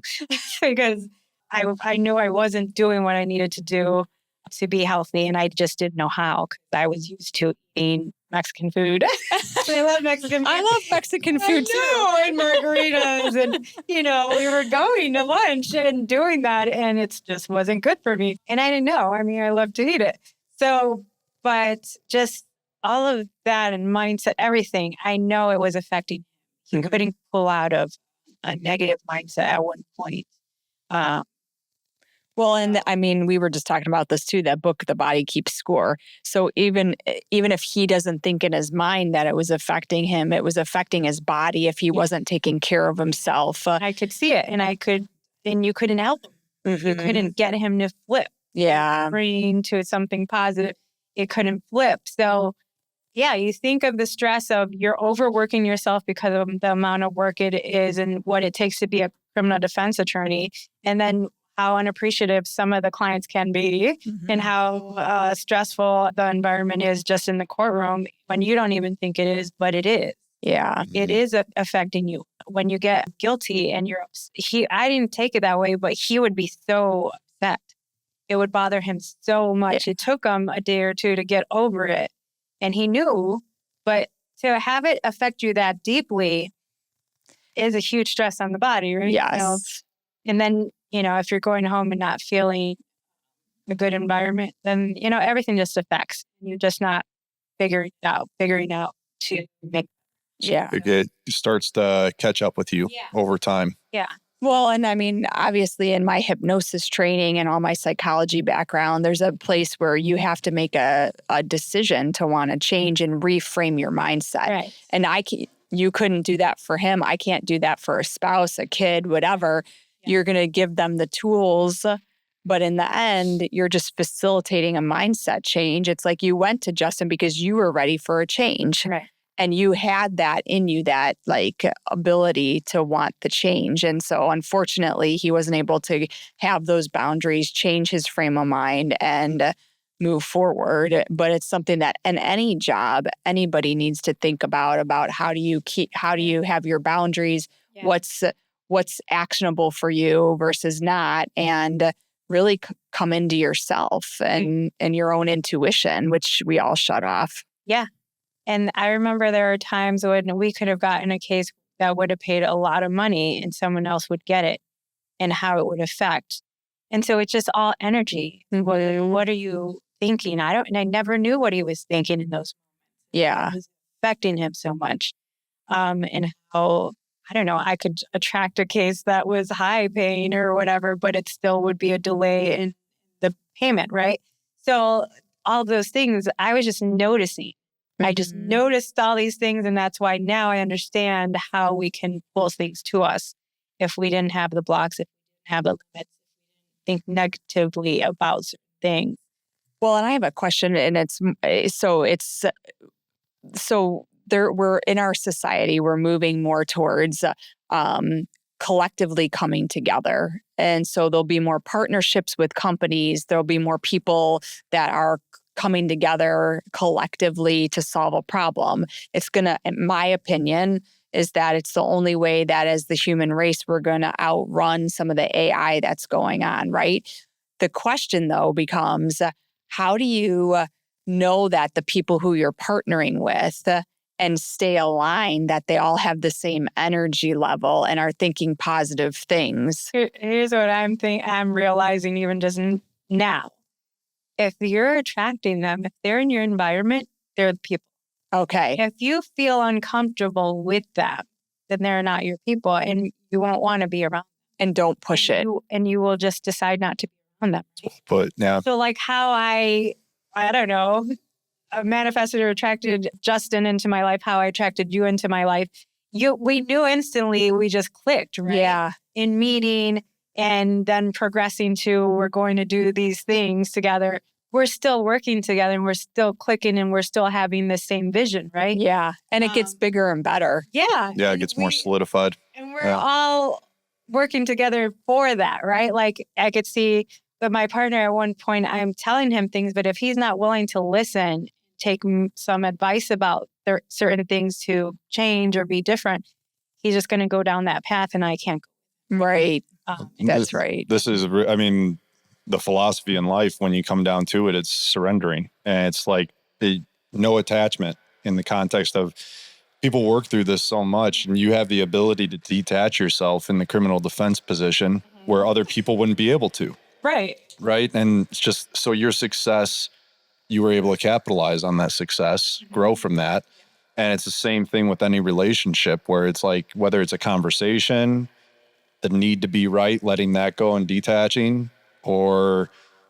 A: because I knew I wasn't doing what I needed to do to be healthy. And I just didn't know how because I was used to eating Mexican food. I love Mexican food.
B: I love Mexican food too.
A: And margaritas. And, we were going to lunch and doing that. And it just wasn't good for me. And I didn't know. I mean, I love to eat it. So, but just all of that and mindset, everything, I know it was affecting him. He couldn't pull out of a negative mindset at one point.
B: Well, and I mean, we were just talking about this too, that book, The Body Keeps Score. So even if he doesn't think in his mind that it was affecting him, it was affecting his body if he wasn't taking care of himself.
A: I could see it and you couldn't help him.
B: Mm-hmm.
A: You couldn't get him to flip.
B: Yeah.
A: Bring to something positive. It couldn't flip. So yeah, you think of the stress of you're overworking yourself because of the amount of work it is and what it takes to be a criminal defense attorney. And then how unappreciative some of the clients can be and how stressful the environment is just in the courtroom when you don't even think it is, but it is.
B: Yeah.
A: It is affecting you. When you get guilty and I didn't take it that way, but he would be so upset. It would bother him so much. It took him a day or two to get over it. And he knew, but to have it affect you that deeply is a huge stress on the body, right?
B: Yes.
A: And then, if you're going home and not feeling a good environment, then, everything just affects. You're just not figuring out to make.
B: Yeah.
C: It starts to catch up with you over time.
A: Yeah.
B: Well, and I mean, obviously in my hypnosis training and all my psychology background, there's a place where you have to make a decision to want to change and reframe your mindset.
A: Right.
B: And you couldn't do that for him. I can't do that for a spouse, a kid, whatever. Yeah. You're going to give them the tools, but in the end, you're just facilitating a mindset change. It's like you went to Justin because you were ready for a change.
A: Right.
B: And you had that in you, that ability to want the change. And so unfortunately, he wasn't able to have those boundaries, change his frame of mind and move forward. But it's something that in any job, anybody needs to think about how do you have your boundaries, what's actionable for you versus not, and really come into yourself and your own intuition, which we all shut off.
A: Yeah. And I remember there are times when we could have gotten a case that would have paid a lot of money and someone else would get it and how it would affect. And so it's just all energy. What are you thinking? I never knew what he was thinking in those moments.
B: Yeah.
A: It was affecting him so much. And how, I don't know, I could attract a case that was high paying or whatever, but it still would be a delay in the payment, right? So all those things, I was just noticing. I just noticed all these things, and that's why now I understand how we can pull things to us if we didn't have the blocks, if we didn't have the limits, if we didn't think negatively about certain things.
B: Well, and I have a question, and we're in our society, we're moving more towards collectively coming together. And so there'll be more partnerships with companies. There'll be more people that are coming together collectively to solve a problem. It's going to, in my opinion, is that it's the only way that as the human race, we're going to outrun some of the AI that's going on, right? The question, though, becomes how do you know that the people who you're partnering with and stay aligned, that they all have the same energy level and are thinking positive things?
A: Here's what I'm realizing even just now. If you're attracting them, if they're in your environment, they're the people.
B: Okay.
A: If you feel uncomfortable with them, then they're not your people and you won't want to be around them.
B: And don't push it.
A: And you will just decide not to be around them.
C: But yeah,
A: So like how I don't know, manifested or attracted Justin into my life, how I attracted you into my life. We knew instantly, we just clicked, right?
B: Yeah.
A: In meeting and then progressing to we're going to do these things together. We're still working together and we're still clicking and we're still having the same vision, right?
B: Yeah. And it gets bigger and better.
A: Yeah.
C: yeah, it gets more solidified.
A: And we're all working together for that, right? Like I could see that my partner at one point, I'm telling him things, but if he's not willing to listen, take some advice about certain things to change or be different, he's just going to go down that path and I can't go.
B: Right. That's right.
C: This is, I mean, the philosophy in life, when you come down to it, it's surrendering. And it's like no attachment in the context of people work through this so much and you have the ability to detach yourself in the criminal defense position where other people wouldn't be able to.
A: Right.
C: Right. And it's just so your success, you were able to capitalize on that success, grow from that. And it's the same thing with any relationship where it's like, whether it's a conversation, the need to be right, letting that go and detaching, or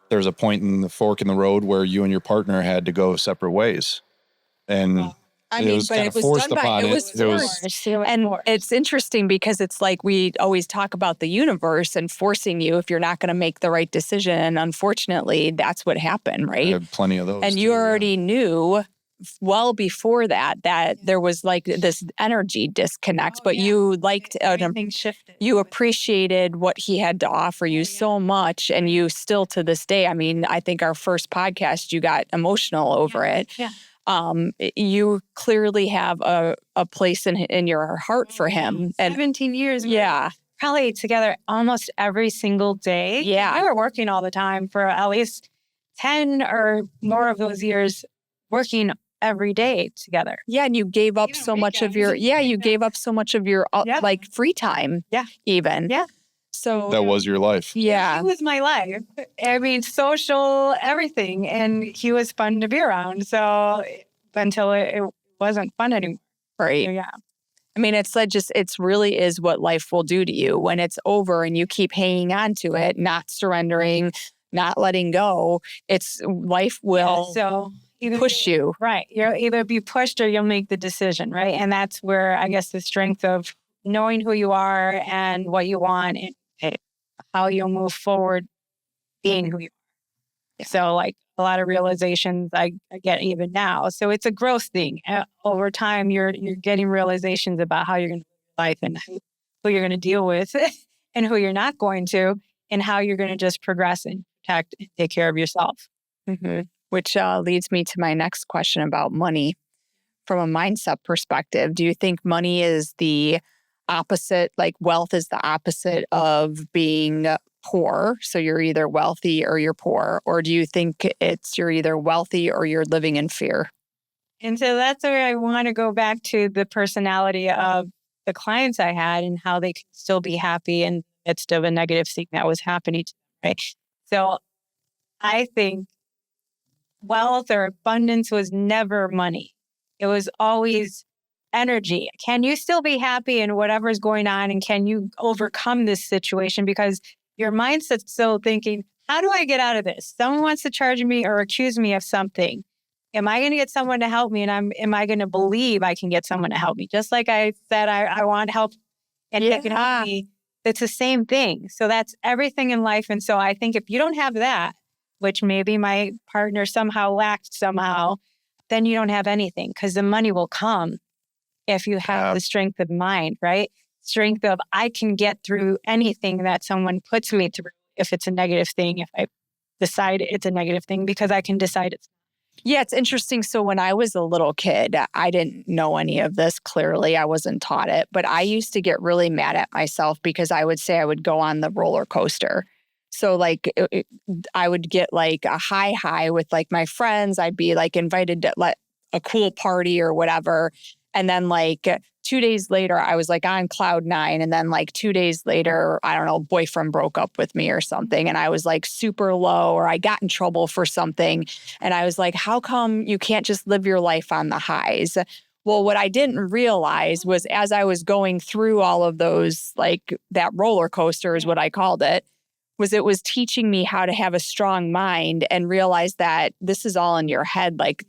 C: there's a point in the fork in the road where you and your partner had to go separate ways. And it was kind of forced upon it.
B: And it's interesting because it's like we always talk about the universe and forcing you if you're not going to make the right decision. Unfortunately, that's what happened, right?
C: I have plenty of those.
B: And you already knew well before that there was like this energy disconnect, but you liked
A: everything shifted.
B: You appreciated what he had to offer you so much, and you still to this day. I mean, I think our first podcast, you got emotional over it.
A: Yeah.
B: You clearly have a place in your heart for him. And
A: 17 years.
B: Yeah.
A: Probably together almost every single day.
B: Yeah.
A: We were working all the time for at least 10 or more of those years, working every day together.
B: Yeah, and you gave up so much of your like free time.
A: Yeah.
B: Even.
A: Yeah.
B: So
C: that was your life.
B: Yeah.
A: He was my life. I mean, social, everything. And he was fun to be around. So until it wasn't fun anymore.
B: Right.
A: So, yeah.
B: I mean, it's like it's really is what life will do to you when it's over and you keep hanging on to it, not surrendering, not letting go. Life will push you.
A: Right. You'll either be pushed or you'll make the decision, right? And that's where I guess the strength of knowing who you are and what you want and how you'll move forward being who you are. So like a lot of realizations I get even now. So it's a growth thing. Over time, you're getting realizations about how you're going to live life and who you're going to deal with and who you're not going to and how you're going to just progress and protect and take care of yourself.
B: Mm-hmm. Which leads me to my next question about money. From a mindset perspective, do you think money is the opposite, like wealth is the opposite of being poor? So you're either wealthy or you're poor. Or do you think you're either wealthy or you're living in fear?
A: And so that's where I want to go back to the personality of the clients I had and how they could still be happy in the midst of a negative thing that was happening to them, right? So I think wealth or abundance was never money. It was always energy. Can you still be happy in whatever's going on? And can you overcome this situation? Because your mindset's still thinking, how do I get out of this? Someone wants to charge me or accuse me of something. Am I going to get someone to help me? And am I going to believe I can get someone to help me? Just like I said, I want help and you can help me. It's the same thing. So that's everything in life. And so I think if you don't have that, which maybe my partner somehow lacked somehow, then you don't have anything because the money will come if you have the strength of mind, right? strength of I can get through anything that someone puts me through if it's a negative thing, if I decide it's a negative thing, because I can decide it's.
B: Yeah, it's interesting. So when I was a little kid, I didn't know any of this clearly. I wasn't taught it, but I used to get really mad at myself because I would say I would go on the roller coaster. So like I would get like a high with like my friends. I'd be like invited to like a cool party or whatever. And then like 2 days later, I was like on cloud nine. And then like 2 days later, I don't know, boyfriend broke up with me or something. And I was like super low, or I got in trouble for something. And I was like, how come you can't just live your life on the highs? Well, what I didn't realize was as I was going through all of those, like that roller coaster is what I called it, was teaching me how to have a strong mind and realize that this is all in your head. Like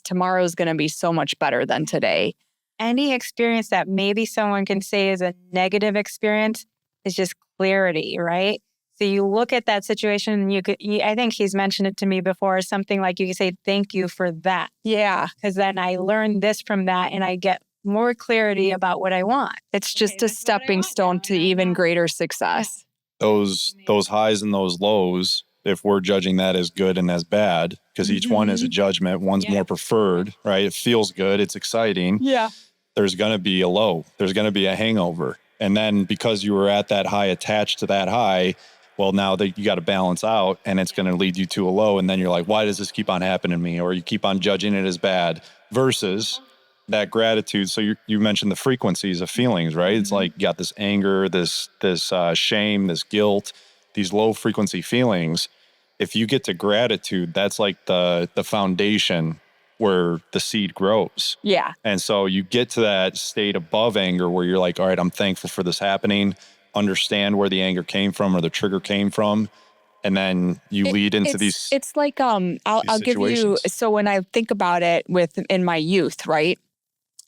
B: tomorrow is going to be so much better than today.
A: Any experience that maybe someone can say is a negative experience is just clarity, right? So you look at that situation and I think he's mentioned it to me before, something like you can say, thank you for that.
B: Yeah.
A: Because then I learned this from that and I get more clarity about what I want.
B: It's just a stepping stone to even greater success.
C: Those highs and those lows, if we're judging that as good and as bad, because each one is a judgment, one's more preferred, right? It feels good, it's exciting.
B: Yeah.
C: There's going to be a low, there's going to be a hangover. And then because you were at that high, attached to that high, well, now that you got to balance out and it's going to lead you to a low. And then you're like, why does this keep on happening to me? Or you keep on judging it as bad versus that gratitude. So you mentioned the frequencies of feelings, right? It's like you got this anger, this shame, this guilt, these low frequency feelings. If you get to gratitude, that's like the foundation where the seed grows.
B: Yeah.
C: And so you get to that state above anger where you're like, all right, I'm thankful for this happening, understand where the anger came from or the trigger came from. And then you lead into these.
B: It's like, I'll give you, so when I think about it in my youth, right?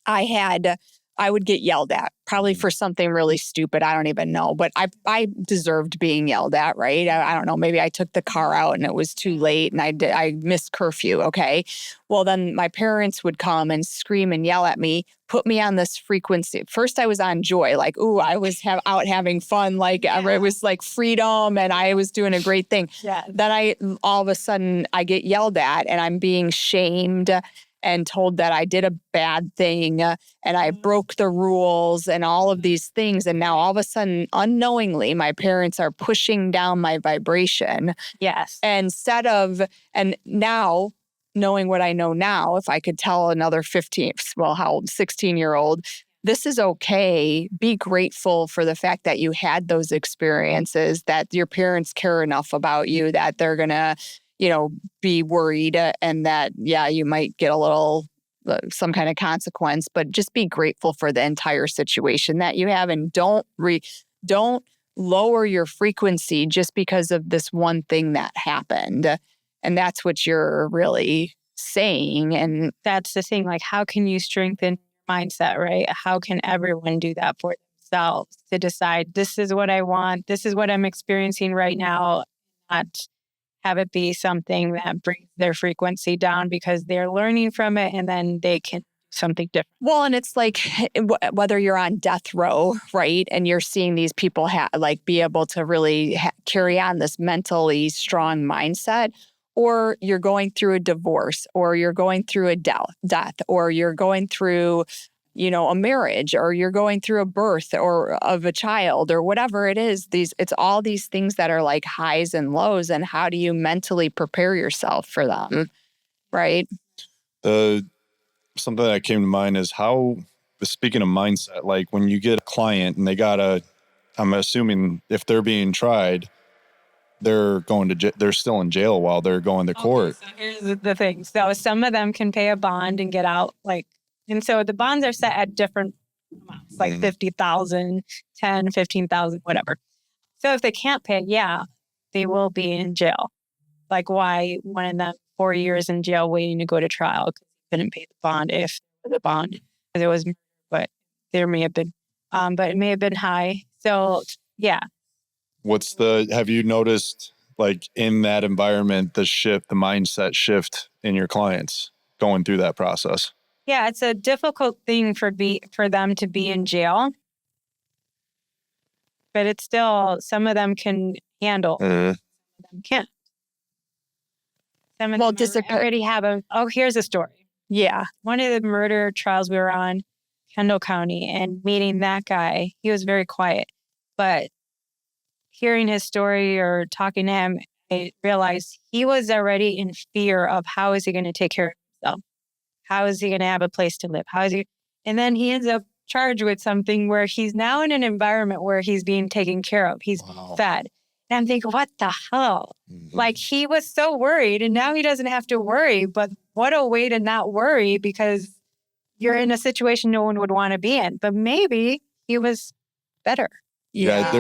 B: I would get yelled at, probably for something really stupid. I don't even know, but I deserved being yelled at, right? I don't know. Maybe I took the car out and it was too late and I missed curfew. Okay. Well, then my parents would come and scream and yell at me, put me on this frequency. First, I was on joy, like, ooh, I was out having fun. Like it was like freedom and I was doing a great thing.
A: Yeah.
B: Then all of a sudden I get yelled at and I'm being shamed and told that I did a bad thing and I broke the rules and all of these things. And now all of a sudden, unknowingly, my parents are pushing down my vibration.
A: Yes.
B: And now, knowing what I know now, if I could tell another 16-year-old, this is okay. Be grateful for the fact that you had those experiences, that your parents care enough about you, that they're going to be worried and that, you might get a little, some kind of consequence, but just be grateful for the entire situation that you have. And don't lower your frequency just because of this one thing that happened. And that's what you're really saying. And
A: that's the thing. Like, how can you strengthen mindset, right? How can everyone do that for themselves to decide this is what I want, this is what I'm experiencing right now, not have it be something that brings their frequency down because they're learning from it and then they can do something different.
B: Well, and it's like whether you're on death row, right? And you're seeing these people be able to really carry on this mentally strong mindset, or you're going through a divorce, or you're going through a death, or you're going through a marriage, or you're going through a birth or of a child or whatever it is, it's all these things that are like highs and lows. And how do you mentally prepare yourself for them? Right.
C: Something that came to mind is speaking of mindset, like when you get a client and I'm assuming if they're being tried, they're they're still in jail while they're going to court.
A: So here's the thing. So some of them can pay a bond and get out, and so the bonds are set at different amounts, like 50,000, 10, 15,000, whatever. So if they can't pay, they will be in jail. Like why one of them 4 years in jail waiting to go to trial because he couldn't pay the bond because it was, but there may have been, but it may have been high. So yeah.
C: Have you noticed like in that environment, the mindset shift in your clients going through that process?
A: Yeah, it's a difficult thing for them to be in jail but it's still, some of them can handle, some of them can't. Some of them already have here's a story.
B: Yeah.
A: One of the murder trials we were on, Kendall County, and meeting that guy, he was very quiet, but hearing his story or talking to him, I realized he was already in fear of how is he going to take care of himself? How is he going to have a place to live? And then he ends up charged with something where he's now in an environment where he's being taken care of. He's being fed. And I'm thinking, what the hell? Like, he was so worried and now he doesn't have to worry, but what a way to not worry, because you're in a situation no one would want to be in, but maybe he was better.
C: Yeah,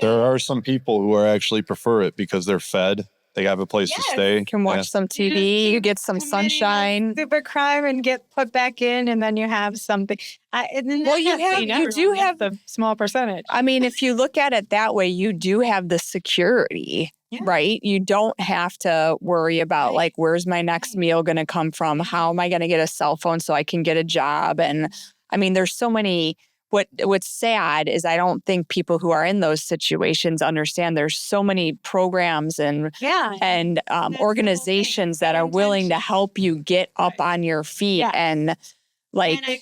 C: there are some people who are actually prefer it because they're fed. They have a place to stay.
B: You can watch some TV, you get some sunshine.
A: Super crime and get put back in, and then you have something. You do have the small percentage.
B: I mean, if you look at it that way, you do have the security, right? You don't have to worry about like, where's my next meal going to come from? How am I going to get a cell phone so I can get a job? And I mean, there's so many. What's sad is I don't think people who are in those situations understand there's so many programs and organizations that are willing to help you get up on your feet and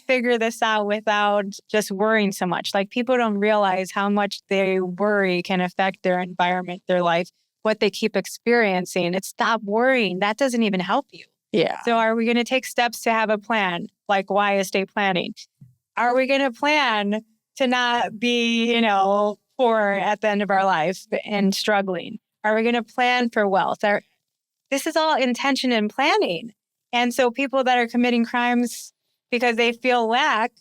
A: figure this out without just worrying so much. Like, people don't realize how much they worry can affect their environment, their life, what they keep experiencing. It's stop worrying. That doesn't even help you.
B: Yeah.
A: So are we going to take steps to have a plan? Like, why estate planning? Are we going to plan to not be, poor at the end of our life and struggling? Are we going to plan for wealth? This is all intention and planning. And so people that are committing crimes because they feel lack,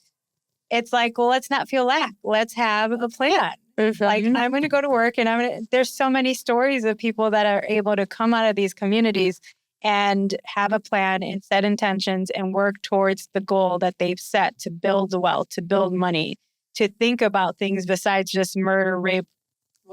A: it's like, well, let's not feel lack. Let's have a plan. Like, I'm going to go to work, and there's so many stories of people that are able to come out of these communities and have a plan and set intentions and work towards the goal that they've set to build the wealth, to build money, to think about things besides just murder, rape.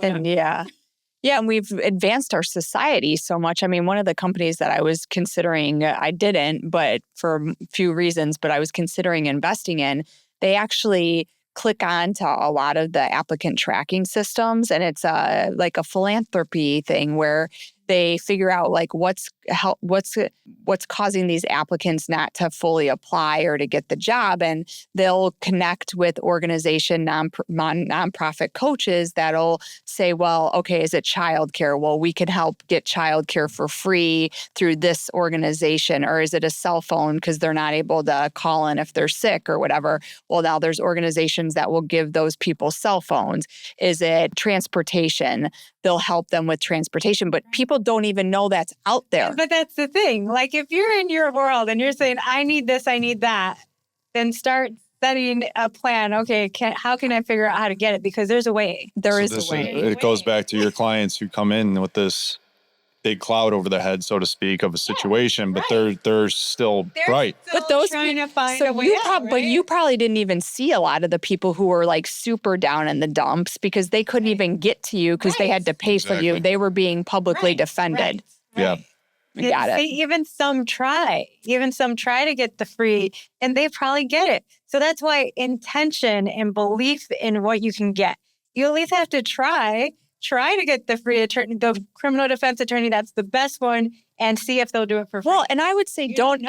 B: And and we've advanced our society so much. I mean, one of the companies that I was considering, I didn't, but for a few reasons, but I was considering investing in, they actually click on to a lot of the applicant tracking systems. And it's like a philanthropy thing where they figure out like what's causing these applicants not to fully apply or to get the job, and they'll connect with organization nonprofit coaches that'll say, well, okay, is it childcare? Well, we could help get childcare for free through this organization. Or is it a cell phone because they're not able to call in if they're sick or whatever? Well, now there's organizations that will give those people cell phones. Is it transportation? They'll help them with transportation, but people don't even know that's out there.
A: But that's the thing. Like, if you're in your world and you're saying, I need this, I need that, then start setting a plan. Okay, how can I figure out how to get it? Because there's a way. There is a way.
C: It goes back to your clients who come in with this big cloud over their head, so to speak, of a situation, but they're still bright.
B: But those
A: trying to find a way out,
B: but you probably didn't even see a lot of the people who were like super down in the dumps because they couldn't even get to you because they had to pay for you. They were being publicly defended.
C: Yeah.
B: Got it.
A: Even some try to get the free, and they probably get it. So that's why intention and belief in what you can get. You at least have to try to get the free attorney, the criminal defense attorney. That's the best one, and see if they'll do it for free.
B: Well, and I would say don't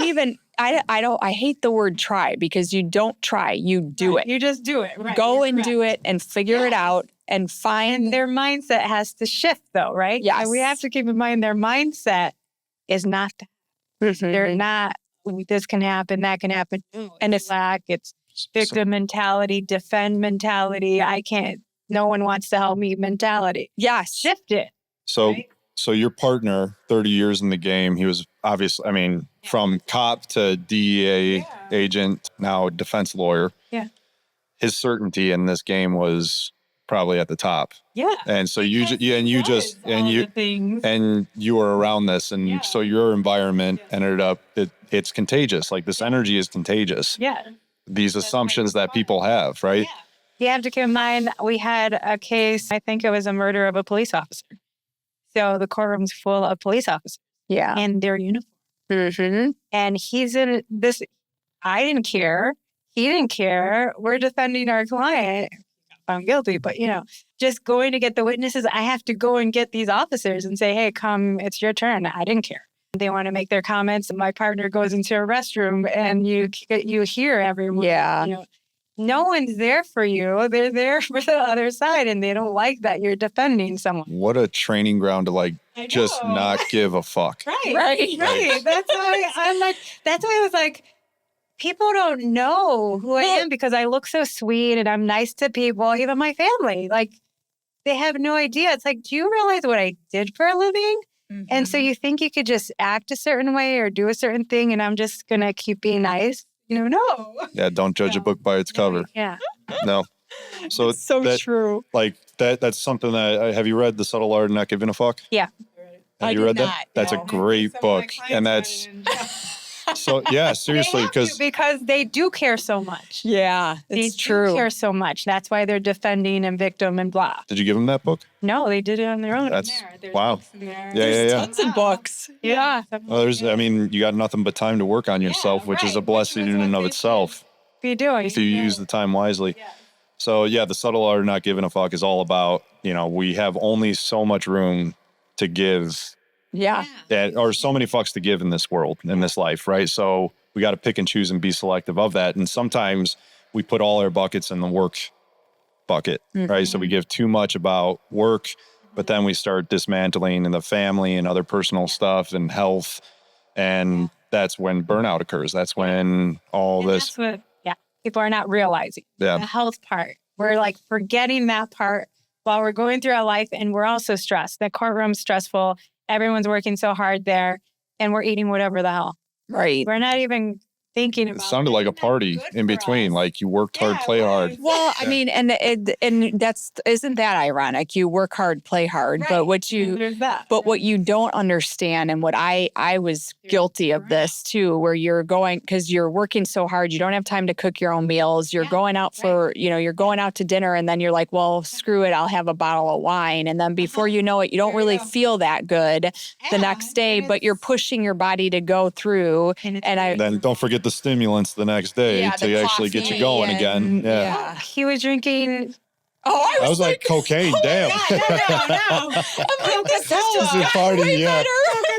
B: even. I hate the word try because you don't try, you do it.
A: You just do it. Right.
B: Go and do it and figure it out and find.
A: And their mindset has to shift, though, right?
B: Yes.
A: And we have to keep in mind their mindset is not that. They're not, this can happen, that can happen. And it's lack, it's victim mentality, defend mentality. No one wants to help me mentality.
B: Yes.
A: Shift it.
C: So your partner, 30 years in the game, he was obviously, from cop to DEA agent, now defense lawyer.
A: Yeah.
C: His certainty in this game was probably at the top.
A: Yeah.
C: And so you were around this, and so your environment ended up, it's contagious. Like, this energy is contagious.
A: Yeah.
C: These assumptions that people have, right?
A: Yeah. You have to keep in mind, we had a case, I think it was a murder of a police officer. So the courtroom's full of police officers.
B: Yeah.
A: In their uniform. And he's in this, I didn't care. He didn't care. We're defending our client. found guilty, but just going to get the witnesses. I have to go and get these officers and say, hey, come, it's your turn. I didn't care. They want to make their comments. And my partner goes into a restroom and you hear everyone.
B: Yeah.
A: No one's there for you. They're there for the other side and they don't like that you're defending someone.
C: What a training ground to like just not give a fuck.
A: Right. That's why I was like, people don't know who I am because I look so sweet and I'm nice to people, even my family. Like, they have no idea. It's like, do you realize what I did for a living? Mm-hmm. And so you think you could just act a certain way or do a certain thing and I'm just going to keep being nice? No.
C: Yeah, don't judge a book by its cover.
A: Yeah.
C: No. So
B: it's so true.
C: Like that's something that, have you read The Subtle Art of Not Giving a Fuck?
A: Yeah.
C: Have you read that? That's a great book. And that's... So yeah, seriously,
A: because they do care so much.
B: Yeah, it's true.
A: They do care so much. That's why they're defending and victim and blah.
C: Did you give them that book?
A: No, they did it on their own.
C: Wow.
B: There's tons of books.
A: Yeah.
C: Well, you got nothing but time to work on yourself, which is a blessing in and of itself.
A: Be doing
C: if you use the time wisely. Yeah. So yeah, The Subtle Art of Not Giving a Fuck is all about, we have only so much room to give.
B: Yeah.
C: Or so many fucks to give in this world, in this life, right? So we got to pick and choose and be selective of that. And sometimes we put all our buckets in the work bucket, right? So we give too much about work, but then we start dismantling in the family and other personal stuff and health. And that's when burnout occurs. That's when this.
A: That's what, people are not realizing.
C: Yeah.
A: The health part. We're like forgetting that part while we're going through our life and we're also stressed. The courtroom's stressful. Everyone's working so hard there and we're eating whatever the hell.
B: Right.
A: We're not even thinking about
C: it. Sounded like a party in between. Like you worked hard, play hard.
B: Well, I mean, and isn't that ironic? You work hard, play hard, right. But what you don't understand, and what I was guilty of this too, where you're going, because you're working so hard, you don't have time to cook your own meals. You're going out you're going out to dinner and then you're like, well, screw it, I'll have a bottle of wine. And then before you know it, you don't really feel that good the next day, but you're pushing your body to go through. And
C: then don't forget the stimulants the next day to actually get you going again. Yeah.
A: He was drinking.
B: Oh,
C: I was like cocaine. Damn.
A: God, no.
B: I'm like, this
C: is a party.
B: Way better.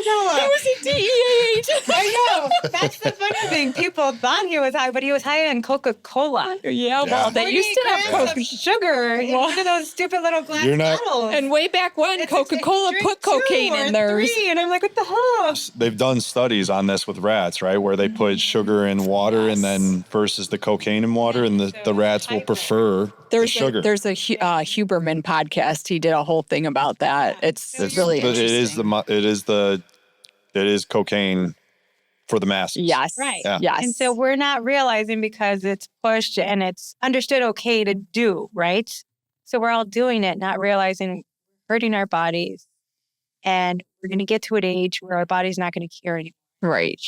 B: It was a DE8.
A: I know. That's the funny thing. People thought he was high, but he was high on Coca-Cola.
B: Yeah. Well, they used to have
A: sugar in one of those stupid little glass bottles.
B: And way back when, Coca-Cola put cocaine in theirs.
A: And I'm like, what the hell?
C: They've done studies on this with rats, right? Where they put sugar in water and then versus the cocaine in water, and the rats will prefer the sugar.
B: There's a Huberman podcast. He did a whole thing about that. It's really interesting.
C: It is cocaine for the masses.
B: Yes.
A: Right.
C: Yeah.
B: Yes.
A: And so we're not realizing because it's pushed and it's understood okay to do, right? So we're all doing it, not realizing hurting our bodies. And we're going to get to an age where our body's not going to care anymore.
B: Right.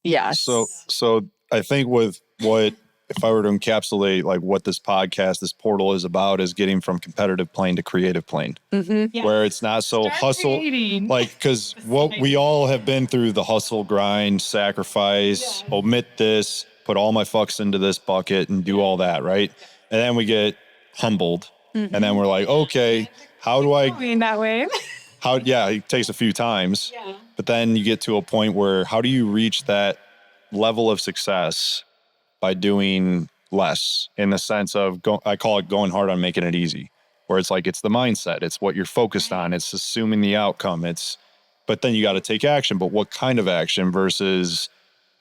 B: Yes.
C: So I think with what, if I were to encapsulate like what this podcast, this portal is about, is getting from competitive plane to creative plane, where it's not so hustle, like, because what we all have been through, the hustle, grind, sacrifice, omit this, put all my fucks into this bucket and do all that, right? And then we get humbled, and then we're like, okay, how do I
A: going that way?
C: It takes a few times, but then you get to a point where how do you reach that level of success by doing less, in the sense of, I call it going hard on making it easy, where it's like, it's the mindset, it's what you're focused on, it's assuming the outcome, but then you got to take action, but what kind of action versus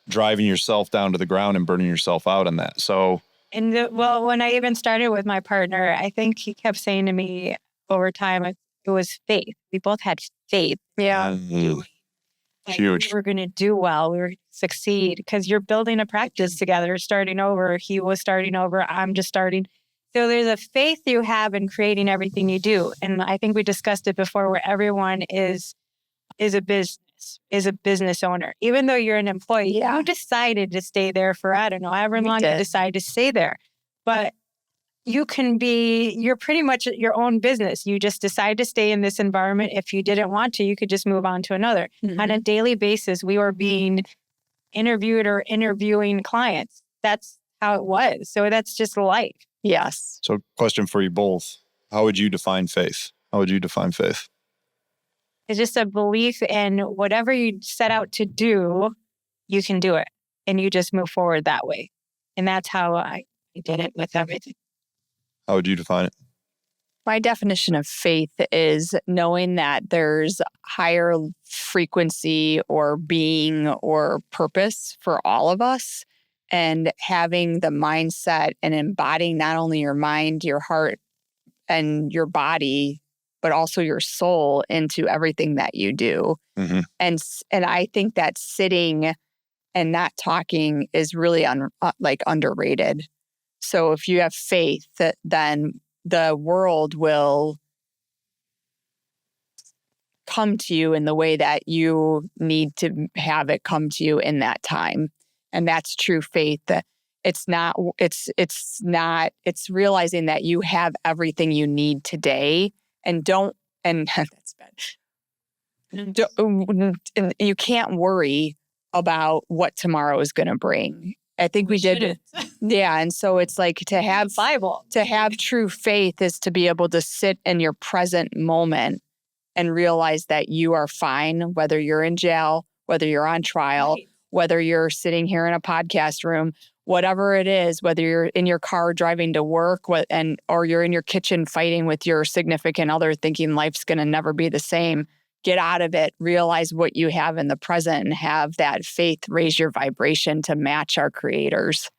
C: driving yourself down to the ground and burning yourself out on that. So,
A: when I even started with my partner, I think he kept saying to me over time, it was faith. We both had faith.
B: Yeah.
C: Huge.
A: We were going to do well. We were going to succeed because you're building a practice together, starting over. He was starting over. I'm just starting. So there's a faith you have in creating everything you do. And I think we discussed it before, where everyone is a business owner. Even though you're an employee, you decided to stay there for, I don't know, however long you decide to stay there. But you're pretty much your own business. You just decide to stay in this environment. If you didn't want to, you could just move on to another. On a daily basis, we were being interviewed or interviewing clients. That's how it was. So that's just life.
B: Yes.
C: So, question for you both. How would you define faith? How would you define faith?
A: It's just a belief in whatever you set out to do, you can do it. And you just move forward that way. And that's how I did it with everything.
C: How would you define it?
B: My definition of faith is knowing that there's higher frequency or being or purpose for all of us, and having the mindset and embodying not only your mind, your heart, and your body, but also your soul into everything that you do.
C: Mm-hmm.
B: And I think that sitting and not talking is really underrated. So if you have faith, then the world will come to you in the way that you need to have it come to you in that time. And that's true faith. It's realizing that you have everything you need today, and that's bad. And you can't worry about what tomorrow is going to bring. I think we did. Yeah. And so it's like to have true faith is to be able to sit in your present moment and realize that you are fine, whether you're in jail, whether you're on trial, right, whether you're sitting here in a podcast room, whatever it is, whether you're in your car driving to work or you're in your kitchen fighting with your significant other thinking life's going to never be the same. Get out of it, realize what you have in the present, and have that faith raise your vibration to match our creators.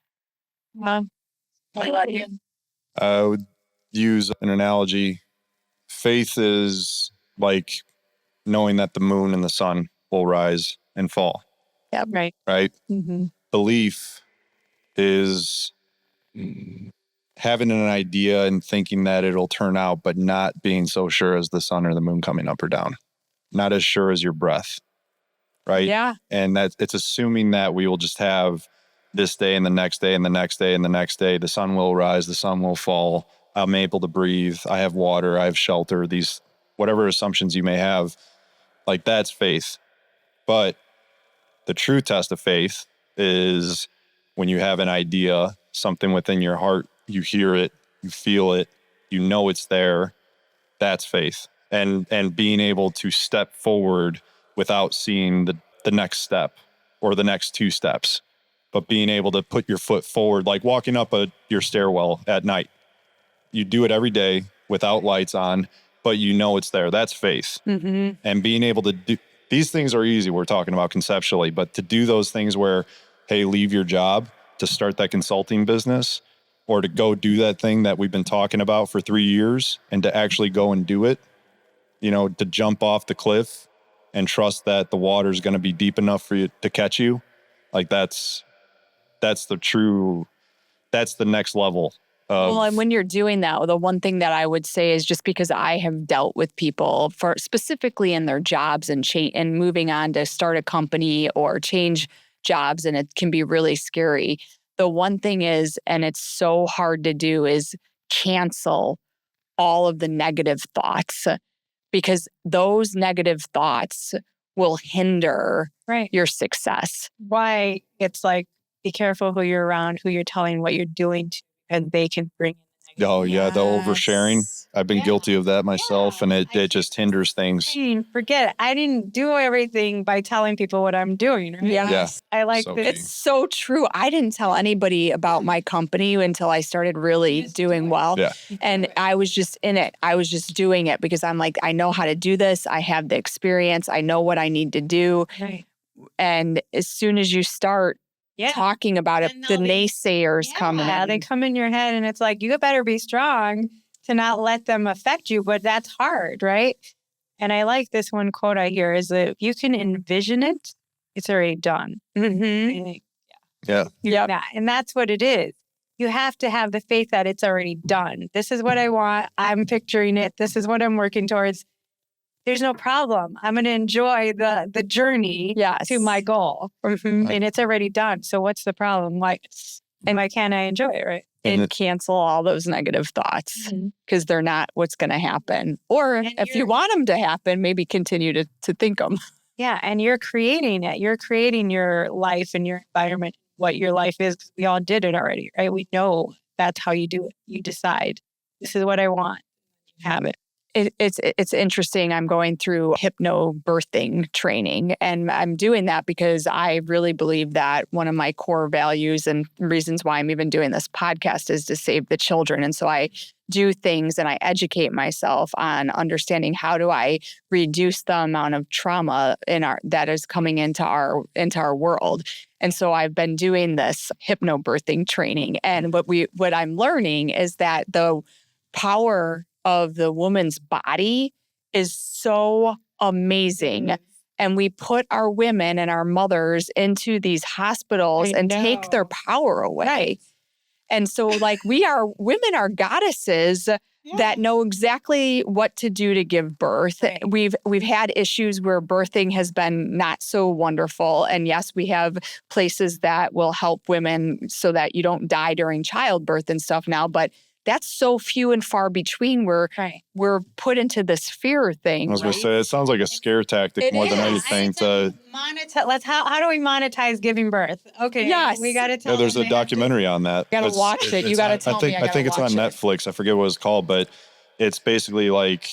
C: I would use an analogy. Faith is like knowing that the moon and the sun will rise and fall.
B: Yep.
A: Right.
C: Right?
B: Mm-hmm.
C: Belief is having an idea and thinking that it'll turn out, but not being so sure as the sun or the moon coming up or down. Not as sure as your breath, right?
B: Yeah.
C: And it's assuming that we will just have this day and the next day and the next day and the next day. The sun will rise, the sun will fall. I'm able to breathe. I have water. I have shelter. These, whatever assumptions you may have, like that's faith. But the true test of faith is when you have an idea, something within your heart, you hear it, you feel it, you know it's there. That's faith. And being able to step forward without seeing the next step or the next two steps, but being able to put your foot forward, like walking up your stairwell at night. You do it every day without lights on, but you know it's there. That's faith.
B: Mm-hmm.
C: And being able to do these things are easy. We're talking about conceptually, but to do those things where, hey, leave your job to start that consulting business, or to go do that thing that we've been talking about for 3 years and to actually go and do it, to jump off the cliff and trust that the water is going to be deep enough for you to catch you. Like that's the next level.
B: Well, and when you're doing that, the one thing that I would say is, just because I have dealt with people for specifically in their jobs and moving on to start a company or change jobs, and it can be really scary. The one thing is, and it's so hard to do, is cancel all of the negative thoughts, because those negative thoughts will hinder your success.
A: Why it's like, be careful who you're around, who you're telling what you're doing to, and they can bring in.
C: Oh, yeah, the oversharing. I've been guilty of that myself, and it just hinders things.
A: Forget it. I didn't do everything by telling people what I'm doing. Right?
B: Yes.
A: I like
C: So
A: this.
C: key.
B: It's so true. I didn't tell anybody about my company until I started really doing well.
C: Yeah.
B: And I was just in it. I was just doing it because I'm like, I know how to do this. I have the experience. I know what I need to do.
A: Right.
B: And as soon as you start talking about it, the naysayers come in.
A: Yeah, they come in your head, and it's like, you better be strong to not let them affect you, but that's hard, right? And I like this one quote I hear is that if you can envision it, it's already done.
B: Mm-hmm.
C: Yeah.
A: And that's what it is. You have to have the faith that it's already done. This is what I want. I'm picturing it. This is what I'm working towards. There's no problem. I'm going to enjoy the journey to my goal. Mm-hmm. And it's already done. So what's the problem? Why can't I enjoy it, right?
B: And cancel all those negative thoughts, because they're not what's going to happen. Or if you want them to happen, maybe continue to think them.
A: Yeah. And you're creating it. You're creating your life and your environment what your life is. We all did it already, right? We know that's how you do it. You decide, this is what I want. You have it.
B: It's interesting. I'm going through hypnobirthing training, and I'm doing that because I really believe that one of my core values and reasons why I'm even doing this podcast is to save the children. And so I do things and I educate myself on understanding how do I reduce the amount of trauma that is coming into our world. And so I've been doing this hypnobirthing training, and what I'm learning is that the power of the woman's body is so amazing. And we put our women and our mothers into these hospitals and take their power away.
A: Right.
B: And so women are goddesses that know exactly what to do to give birth.
A: Right.
B: We've had issues where birthing has been not so wonderful. And yes, we have places that will help women so that you don't die during childbirth and stuff now, but that's so few and far between. We're put into this fear thing.
C: I was going to say, it sounds like a scare tactic more than anything.
A: How do we monetize giving birth? Okay,
B: yes,
A: we got to tell.
C: Yeah, there's a documentary on that.
B: You got to watch it. You got to tell me.
C: I think it's on Netflix. I forget what it's called, but it's basically like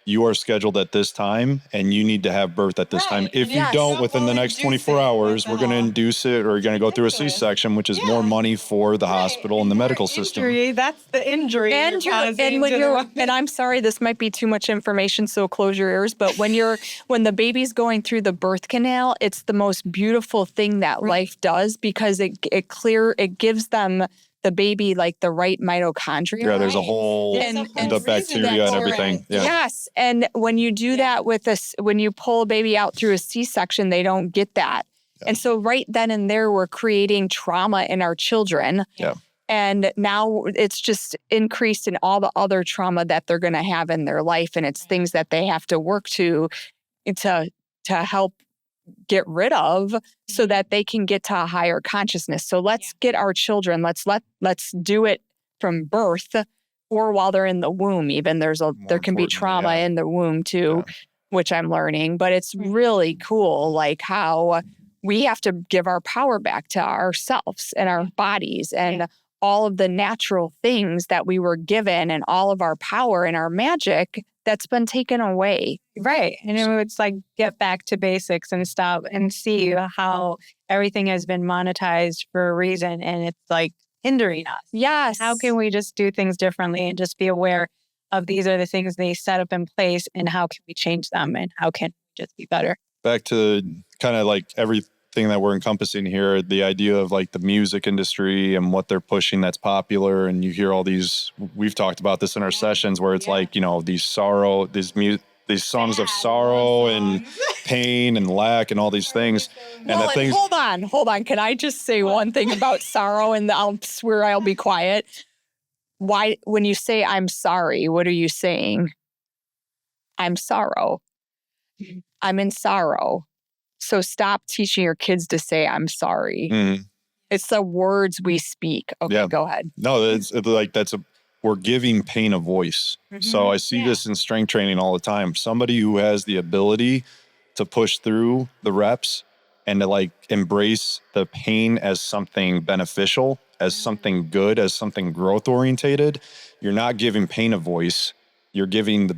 C: you are scheduled at this time and you need to have birth at this time. If you don't within the next 24 hours, we're going to induce it, or you're going to go through a C-section, which is more money for the hospital and the medical system.
A: That's the injury.
B: And I'm sorry, this might be too much information, so close your ears. But when the baby's going through the birth canal, it's the most beautiful thing that life does, because it gives them, the baby, like the right mitochondria.
C: Yeah, there's a whole the bacteria and everything. Yeah.
B: Yes, and when you do that when you pull a baby out through a C-section, they don't get that. Yeah. And so right then and there, we're creating trauma in our children.
C: Yeah.
B: And now it's just increased in all the other trauma that they're going to have in their life, and it's things that they have to work to help get rid of so that they can get to a higher consciousness. So let's get our children, let's do it from birth or while they're in the womb. Even there can be trauma in the womb too, which I'm learning, but it's really cool, like how we have to give our power back to ourselves and our bodies and all of the natural things that we were given and all of our power and our magic that's been taken away.
A: Right. And it's like, get back to basics and stop and see how everything has been monetized for a reason. And it's like hindering us.
B: Yes.
A: How can we just do things differently and just be aware of these are the things they set up in place, and how can we change them, and how can we just be better?
C: Back to kind of like everything that we're encompassing here, the idea of like the music industry and what they're pushing that's popular. And you hear all these, we've talked about this in our sessions, where it's like, these songs of sorrow and pain and lack and all these things.
B: Hold on. Can I just say one thing about sorrow, and I'll swear I'll be quiet. Why, when you say I'm sorry, what are you saying? I'm sorrow. I'm in sorrow. So stop teaching your kids to say, I'm sorry. Mm-hmm. It's the words we speak. Okay, go ahead.
C: No, it's like we're giving pain a voice. Mm-hmm. So I see this in strength training all the time. Somebody who has the ability to push through the reps and to like embrace the pain as something beneficial, as something good, as something growth orientated. You're not giving pain a voice. You're giving the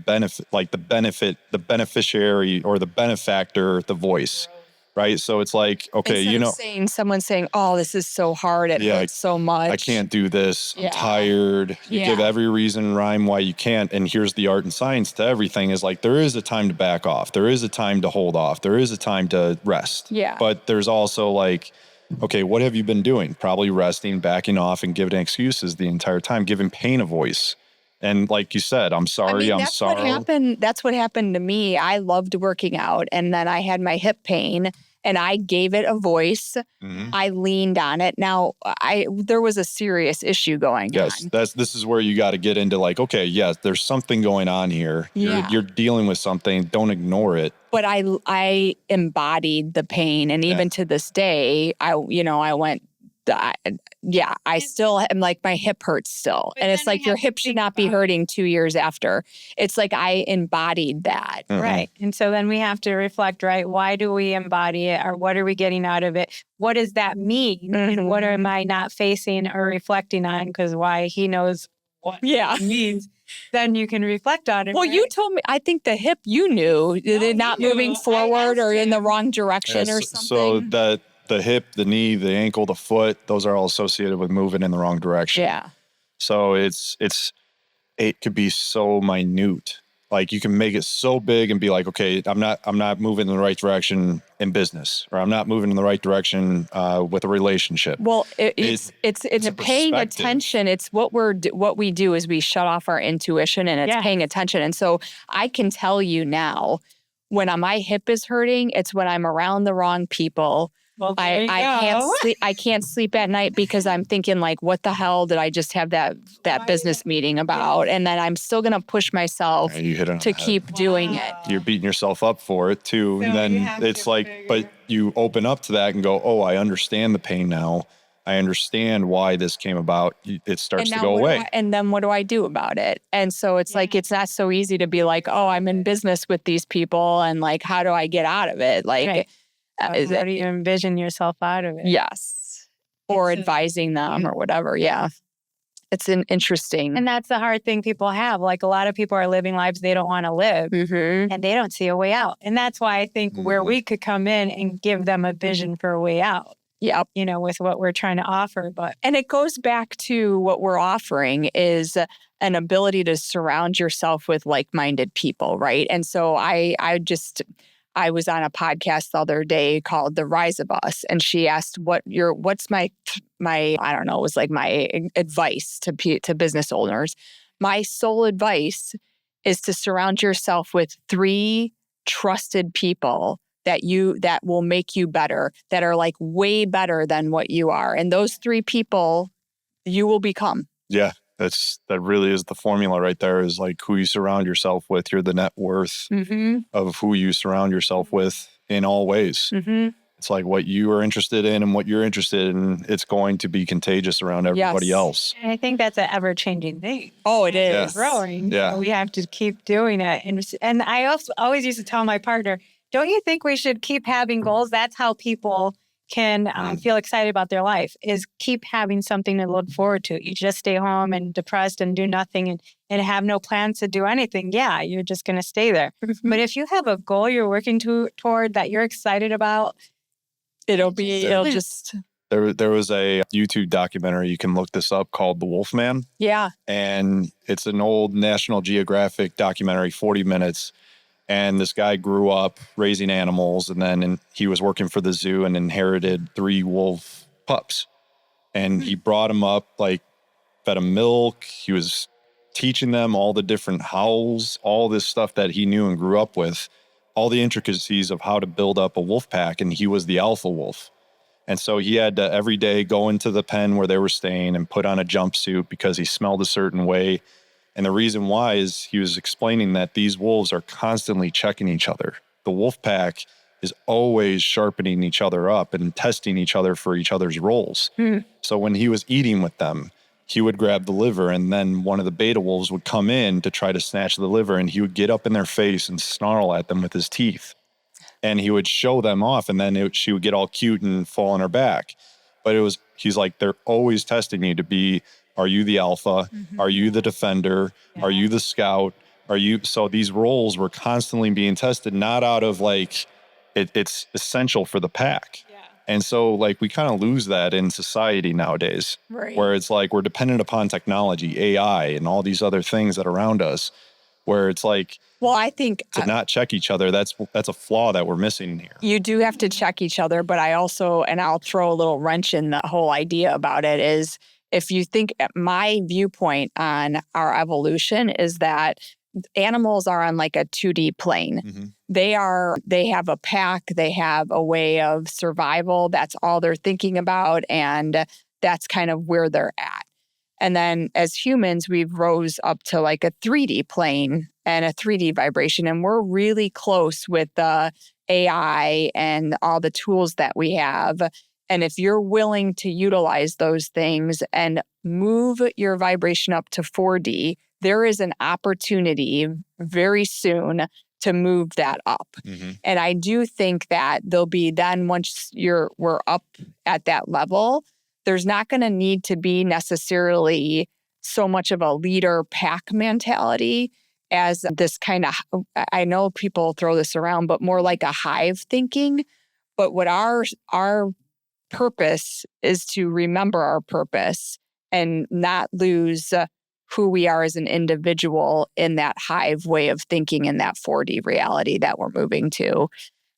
C: the beneficiary or the benefactor the voice, right? So it's like, okay,
B: someone's saying, oh, this is so hard. It hurts so much.
C: I can't do this. I'm tired. You give every reason and rhyme why you can't. And here's the art and science to everything is like, there is a time to back off. There is a time to hold off. There is a time to rest.
B: Yeah.
C: But there's also like, okay, what have you been doing? Probably resting, backing off, and giving excuses the entire time, giving pain a voice. And like you said, I'm sorry, I'm sorry.
B: That's what happened to me. I loved working out, and then I had my hip pain, and I gave it a voice. Mm-hmm. I leaned on it. Now, there was a serious issue going on.
C: Yes, this is where you got to get into like, okay, yes, there's something going on here.
B: Yeah.
C: You're dealing with something. Don't ignore it.
B: But I embodied the pain, and even to this day, I went I still am like, my hip hurts still.
A: But
B: And it's
A: then I
B: like, your
A: have to
B: hip should
A: think
B: not be
A: about it.
B: hurting 2 years after. It's like I embodied that.
A: Right. And so then we have to reflect, right? Why do we embody it, or what are we getting out of it? What does that mean? And what am I not facing or reflecting on? Because why he knows what it means, then you can reflect on it.
B: Well,
A: right?
B: you told me, I think the hip, you knew, they're not
A: he knew.
B: moving
A: I
B: forward or
A: asked
B: in the
A: him.
B: wrong direction or
C: So
B: something.
C: that the hip, the knee, the ankle, the foot, those are all associated with moving in the wrong direction.
B: Yeah.
C: So it could be so minute. Like you can make it so big and be like, okay, I'm not moving in the right direction in business, or I'm not moving in the right direction with a relationship.
B: Well, it's
C: a
B: paying
C: perspective.
B: attention. It's what we do is we shut off our intuition, and it's paying attention. And so I can tell you now, when my hip is hurting, it's when I'm around the wrong people.
A: Well,
B: I can't sleep at night because I'm thinking like, what the hell did I just have that business meeting about? And then I'm still gonna push myself
C: And you hit it on
B: to
C: the head.
B: keep doing it.
C: You're beating yourself up for it too.
A: So
C: And
A: you
C: then
A: have to
C: it's like,
A: figure-
C: but you open up to that and go, oh, I understand the pain now. I understand why this came about. It starts to go away.
B: And then what do I do about it? And so it's like, it's not so easy to be like, oh, I'm in business with these people, and like, how do I get out of it? Like,
A: Right. How do you envision yourself out of it?
B: yes. Or
A: It's a-
B: advising them or whatever. Yeah. It's an interesting.
A: And that's the hard thing people have. Like a lot of people are living lives they don't want to live,
B: Mhm.
A: and they don't see a way out. And that's why I think where we could come in and give them a vision for a way out,
B: Yep.
A: with what we're trying to offer. But
B: And it goes back to what we're offering is an ability to surround yourself with like-minded people, right? And so I was on a podcast the other day called The Rise of Us, and she asked what's my I don't know, it was like my advice to business owners. My sole advice is to surround yourself with 3 trusted people that will make you better, that are like way better than what you are. And those 3 people you will become.
C: Yeah, that really is the formula right there, is like who you surround yourself with. You're the net worth of who you surround yourself with in all ways. It's like what you are interested in and what you're interested in, it's going to be contagious around everybody else.
A: And I think that's an ever-changing thing.
B: Oh, it is.
C: Yeah.
A: Growing.
C: Yeah.
A: So we have to keep doing it. And I also always used to tell my partner, don't you think we should keep having goals? That's how people can feel excited about their life, is keep having something to look forward to. You just stay home and depressed and do nothing and have no plans to do anything. Yeah, you're just going to stay there. But if you have a goal you're working toward that you're excited about,
B: It'll just.
C: There was a YouTube documentary, you can look this up, called The Wolfman.
B: Yeah.
C: And it's an old National Geographic documentary, 40 minutes. And this guy grew up raising animals, and then he was working for the zoo and inherited 3 wolf pups. And he brought them up, like fed them milk. He was teaching them all the different howls, all this stuff that he knew and grew up with, all the intricacies of how to build up a wolf pack. And he was the alpha wolf. And so he had to every day go into the pen where they were staying and put on a jumpsuit because he smelled a certain way. And the reason why is he was explaining that these wolves are constantly checking each other. The wolf pack is always sharpening each other up and testing each other for each other's roles. So when he was eating with them, he would grab the liver, and then one of the beta wolves would come in to try to snatch the liver, and he would get up in their face and snarl at them with his teeth. And he would show them off, and then she would get all cute and fall on her back. But he's like, they're always testing you to be, are you the alpha? Are you the defender? Are you the scout? So these roles were constantly being tested, not out of like, it's essential for the pack. Yeah. And so like we kind of lose that in society nowadays,
B: Right.
C: where it's like we're dependent upon technology, AI, and all these other things that are around us, where it's like,
B: Well, I think
C: to not check each other, that's a flaw that we're missing here.
B: you do have to check each other, but I'll throw a little wrench in the whole idea about it is, if you think, my viewpoint on our evolution is that animals are on like a 2D plane. They have a pack, they have a way of survival. That's all they're thinking about. And that's kind of where they're at. And then as humans, we've rose up to like a 3D plane and a 3D vibration. And we're really close with the AI and all the tools that we have And if you're willing to utilize those things and move your vibration up to 4D, there is an opportunity very soon to move that up. And I do think that there'll be then once we're up at that level, there's not going to need to be necessarily so much of a leader pack mentality as this kind of, I know people throw this around, but more like a hive thinking. But what our purpose is to remember our purpose and not lose who we are as an individual in that hive way of thinking in that 4D reality that we're moving to.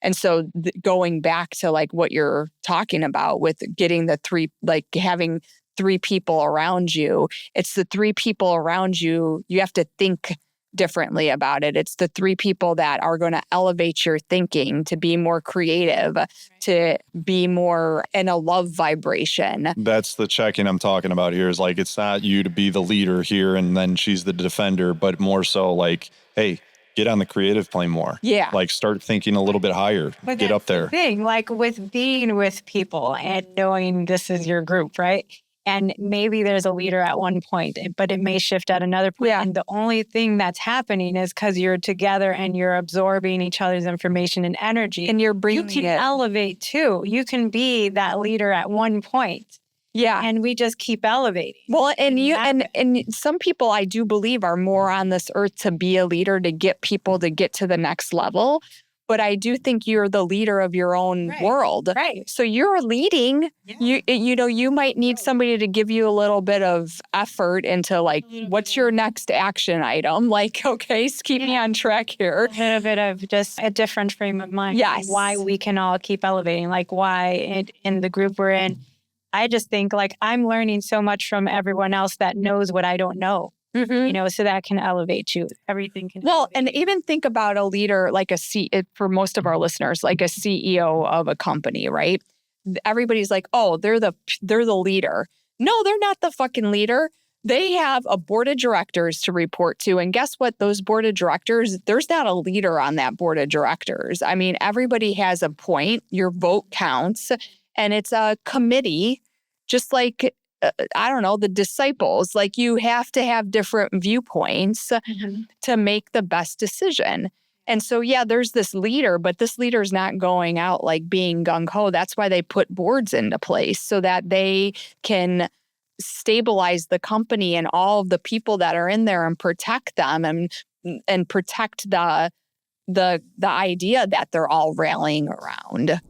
B: And so going back to like what you're talking about with getting the three, like having 3 people around you, it's the 3 people around you. You have to think differently about it. It's the 3 people that are going to elevate your thinking to be more creative, to be more in a love vibration.
C: That's the check-in I'm talking about here is like, it's not you to be the leader here and then she's the defender, but more so like, hey, get on the creative plane more.
B: Yeah.
C: Like start thinking a little bit higher.
A: But
C: get up there.
A: The thing, like with being with people and knowing this is your group, right? And maybe there's a leader at one point, but it may shift at another point.
B: Yeah.
A: And the only thing that's happening is because you're together and you're absorbing each other's information and energy.
B: And you're bringing
A: you can elevate too. You can be that leader at one point.
B: Yeah.
A: And we just keep elevating.
B: Well, and some people I do believe are more on this earth to be a leader, to get people to get to the next level. But I do think you're the leader of your own world.
A: Right.
B: So you're leading. Yeah. You might need somebody to give you a little bit of effort into like, what's your next action item? Like, okay, keep me on track here.
A: A little bit of just a different frame of mind.
B: Yes.
A: Why we can all keep elevating. Like why in the group we're in, I just think like I'm learning so much from everyone else that knows what I don't know. So that can elevate you. Everything can.
B: Well, and even think about a leader like for most of our listeners, like a CEO of a company, right? Everybody's like, oh, they're the leader. No, they're not the fucking leader. They have a board of directors to report to. And guess what? Those board of directors, there's not a leader on that board of directors. I mean, everybody has a point. Your vote counts. And it's a committee, just like I don't know, the disciples, like you have to have different viewpoints to make the best decision. And so, yeah, there's this leader, but this leader's not going out like being gung-ho. That's why they put boards into place so that they can stabilize the company and all of the people that are in there and protect them and protect the idea that they're all rallying around.